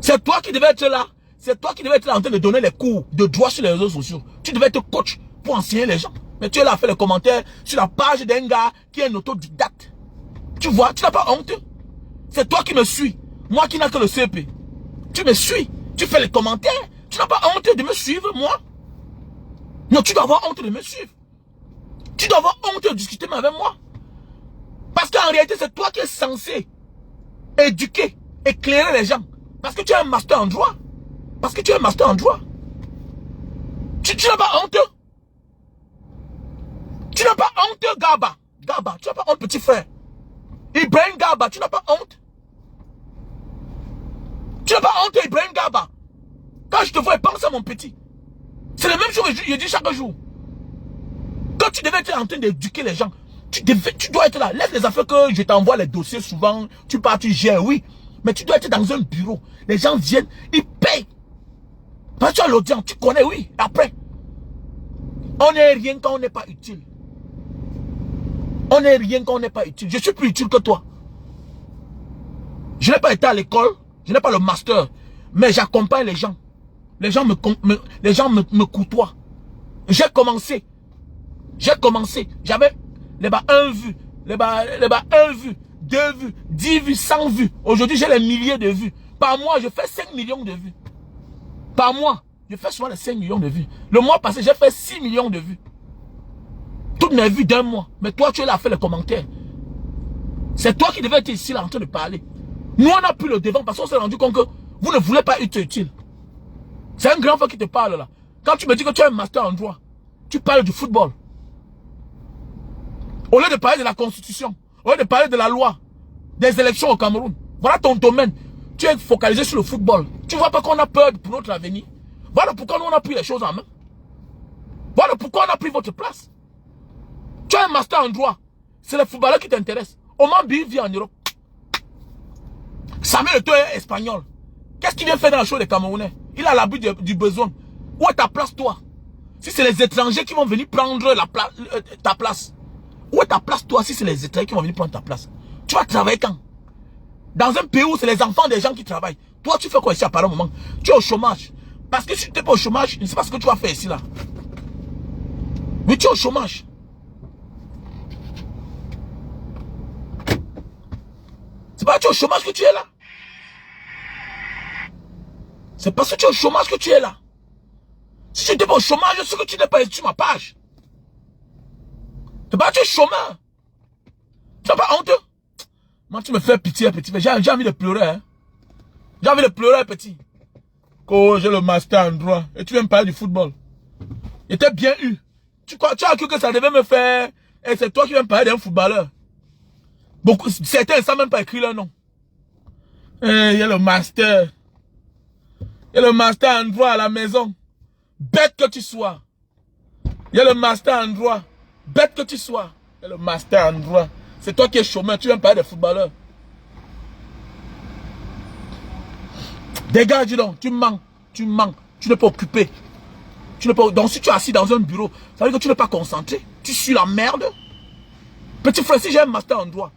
C'est toi qui devais être là. C'est toi qui devais être là en train de donner les cours de droit sur les réseaux sociaux. Tu devais être coach pour enseigner les gens. Mais tu es là à faire les commentaires sur la page d'un gars qui est un autodidacte. Tu vois, tu n'as pas honte. C'est toi qui me suis. Moi qui n'ai que le CP. Tu me suis. Tu fais les commentaires. Tu n'as pas honte de me suivre, moi. Non, tu dois avoir honte de me suivre. Tu dois avoir honte de discuter avec moi. Parce qu'en réalité, c'est toi qui es censé éduquer, éclairer les gens. Parce que tu as un master en droit. Parce que tu as un master en droit. Tu n'as pas honte. Tu n'as pas honte, Garba. Garba, tu n'as pas honte, petit frère. Ibrahim Garba, tu n'as pas honte. Tu n'as pas honte, Ibrahim Garba. Quand je te vois, pense à mon petit. C'est la même chose que je dis chaque jour. Quand tu devais être en train d'éduquer les gens, tu dois être là. Laisse les affaires que je t'envoie les dossiers souvent. Tu pars, tu gères, oui. Mais tu dois être dans un bureau. Les gens viennent, ils payent. Parce que tu as l'audience, tu connais, oui. Après, on n'est rien quand on n'est pas utile. On n'est rien quand on n'est pas utile. Je suis plus utile que toi. Je n'ai pas été à l'école. Je n'ai pas le master. Mais j'accompagne les gens. Les gens me côtoient. J'ai commencé. J'avais les bas 1 vue. Les bas 1 vue. 2 vues. 10 vues. 100 vues. Aujourd'hui, j'ai les milliers de vues. Par mois, je fais 5 millions de vues. Par mois, je fais souvent les 5 millions de vues. Le mois passé, j'ai fait 6 millions de vues. Toutes mes vues d'un mois. Mais toi, tu es là à faire les commentaires. C'est toi qui devais être ici là en train de parler. Nous, on a pris le devant parce qu'on s'est rendu compte que vous ne voulez pas être utile. C'est un grand frère qui te parle là. Quand tu me dis que tu as un master en droit, tu parles du football. Au lieu de parler de la constitution, au lieu de parler de la loi, des élections au Cameroun. Voilà ton domaine. Tu es focalisé sur le football. Tu vois pas qu'on a peur pour notre avenir. Voilà pourquoi nous on a pris les choses en main. Voilà pourquoi on a pris votre place. Tu as un master en droit. C'est le footballeur qui t'intéresse. Oman Bi vit en Europe. Samuel Eto'o est espagnol. Qu'est-ce qu'il vient faire dans la chose des Camerounais? Il a l'abus du besoin. Où est ta place, toi? Si c'est les étrangers qui vont venir prendre ta place. Où est ta place, toi, si c'est les étrangers qui vont venir prendre ta place? Tu vas travailler quand? Dans un pays où c'est les enfants des gens qui travaillent. Toi, tu fais quoi ici à pareil moment? Tu es au chômage. Parce que si tu n'es pas au chômage, je ne sais pas ce que tu vas faire ici, là. Mais tu es au chômage. C'est pas que tu es au chômage que tu es là. C'est parce que tu es au chômage que tu es là. Si tu n'étais pas au chômage, c'est que tu n'es pas sur ma page. C'est pas que tu es chômeur. Tu n'as pas honte? Moi, tu me fais pitié, petit. J'ai envie de pleurer. Hein. J'ai envie de pleurer, petit. Oh, j'ai le master en droit. Et tu viens me parler du football. J'étais bien eu. Tu as cru que ça devait me faire... Et c'est toi qui viens me parler d'un footballeur. Certains ne savent même pas écrire leur nom. Il y a le master. Il y a le master en droit à la maison. Bête que tu sois. Il y a le master en droit. Bête que tu sois. Il y a le master en droit. C'est toi qui es chômeur. Tu viens me parler des footballeurs. Dégage donc. Tu mens. Tu mens. Tu n'es pas occupé. Donc si tu es assis dans un bureau, ça veut dire que tu n'es pas concentré. Tu suis la merde. Petit frère, si j'ai un master en droit,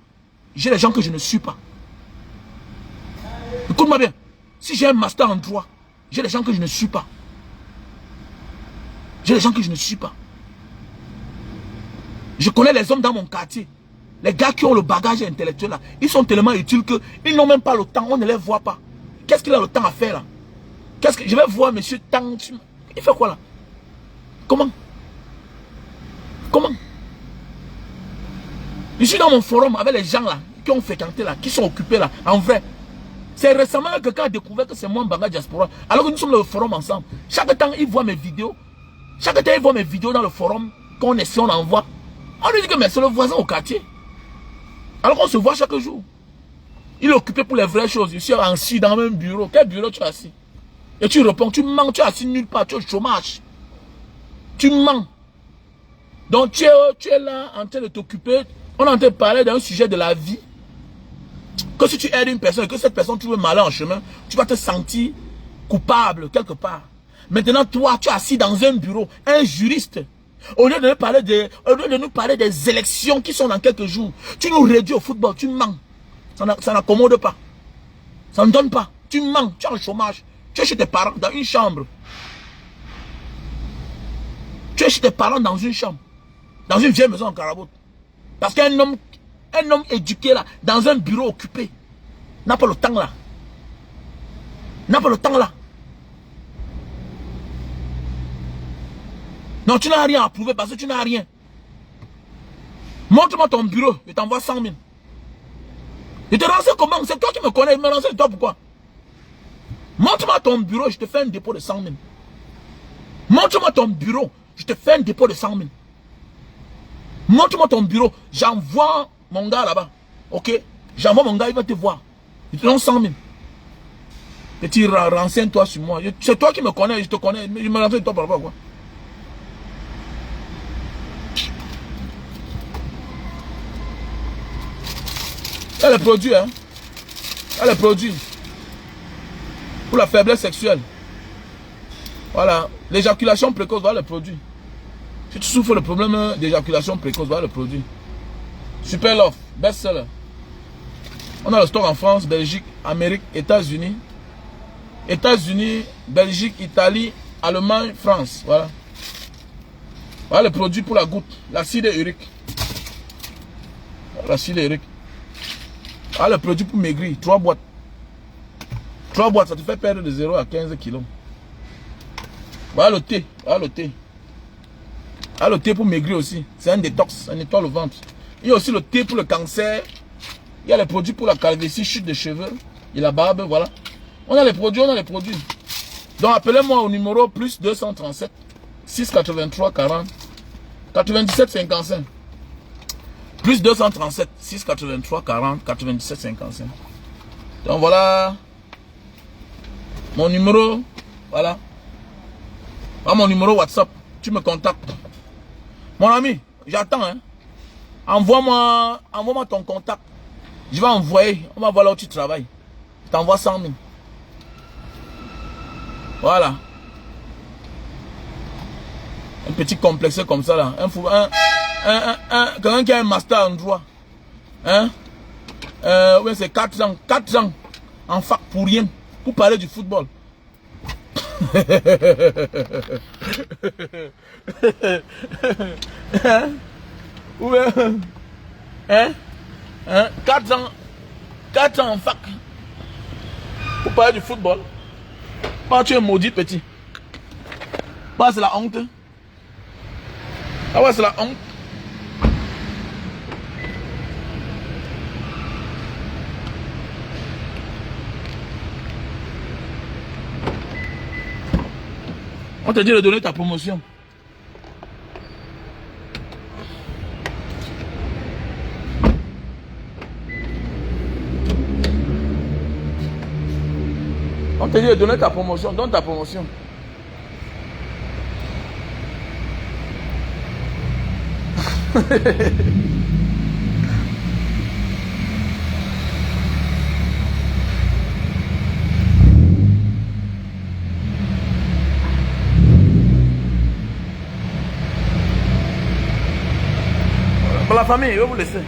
j'ai les gens que je ne suis pas. Écoute-moi bien. Si j'ai un master en droit, j'ai les gens que je ne suis pas. J'ai les gens que je ne suis pas. Je connais les hommes dans mon quartier. Les gars qui ont le bagage intellectuel là, ils sont tellement utiles qu'ils n'ont même pas le temps, on ne les voit pas. Qu'est-ce qu'il a le temps à faire là? Qu'est-ce que je vais voir monsieur Tang? Il fait quoi là? Comment? Comment? Je suis dans mon forum avec les gens là qui ont fréquenté là, qui sont occupés là, en vrai. C'est récemment que quelqu'un a découvert que c'est moi Mbanga Diaspora. Alors que nous sommes dans le forum ensemble. Chaque temps, il voit mes vidéos. Chaque temps, il voit mes vidéos dans le forum. Quand on essaie, on envoie. On lui dit que mais c'est le voisin au quartier. Alors qu'on se voit chaque jour. Il est occupé pour les vraies choses. Je suis assis dans le même bureau. Quel bureau tu es assis? Et tu réponds, tu mens, tu es assis nulle part, tu es au chômage. Tu mens. Donc tu es là en train de t'occuper. On est en train de parler d'un sujet de la vie. Que si tu aides une personne et que cette personne trouve malheur en chemin, tu vas te sentir coupable quelque part. Maintenant, toi, tu es assis dans un bureau, un juriste. Au lieu de nous parler des élections qui sont dans quelques jours, tu nous réduis au football, tu mens. Ça n'accommode pas. Ça ne donne pas. Tu mens, tu es en chômage. Tu es chez tes parents dans une chambre. Tu es chez tes parents dans une chambre. Dans une vieille maison en Caraboute. Parce qu'un homme éduqué là, dans un bureau occupé, n'a pas le temps là. N'a pas le temps là. Non, tu n'as rien à prouver parce que tu n'as rien. Montre-moi ton bureau, je t'envoie 100 000. Je te renseigne comment? C'est toi qui me connais, je me renseigne toi pourquoi? Montre-moi ton bureau, je te fais un dépôt de 100 000. Montre-moi ton bureau, je te fais un dépôt de 100 000. Montre-moi ton bureau, j'envoie mon gars là-bas. Ok? J'envoie mon gars, il va te voir. Il te donne 100 000. Et tu renseignes-toi sur moi. C'est toi qui me connais, je te connais, mais je me renseigne toi par rapport à quoi? Elle est produit, hein? Elle est produit. Pour la faiblesse sexuelle. Voilà. L'éjaculation précoce, voilà le produit. Si tu souffres le problème d'éjaculation précoce, voilà le produit. Super Love, best-seller. On a le stock en France, Belgique, Amérique, États-Unis. États-Unis, Belgique, Italie, Allemagne, France. Voilà. Voilà le produit pour la goutte. L'acide urique. L'acide urique. Voilà le produit pour maigrir. 3 boîtes. 3 boîtes, ça te fait perdre de 0 à 15 kilos. Voilà le thé. Voilà le thé. Voilà le thé pour maigrir aussi. C'est un détox. Ça nettoie le ventre. Il y a aussi le thé pour le cancer. Il y a les produits pour la calvitie, chute de cheveux. Et la barbe, voilà. On a les produits, on a les produits. Donc appelez-moi au numéro plus 237 683 40 97 55. Plus 237 683 40 97 55. Donc voilà mon numéro. Voilà. Voilà mon numéro WhatsApp. Tu me contactes. Mon ami, j'attends. Hein. Envoie-moi ton contact. Je vais envoyer. On va voir là où tu travailles. Je t'envoie 100 000. Voilà. Un petit complexe comme ça là. Quelqu'un qui a un master en droit. Hein? Oui, c'est 4 ans. 4 ans en fac pour rien. Pour parler du football. Hein? Ouais. Hein? 4 ans. 4 ans en fac. Pour parler du football. Pas tu es maudit petit. Pas c'est la honte. Ah ouais, c'est la honte. On te dit de donner ta promotion. On te dit de donner ta promotion. Donne ta promotion. Pour la famille, je vais vous laisser.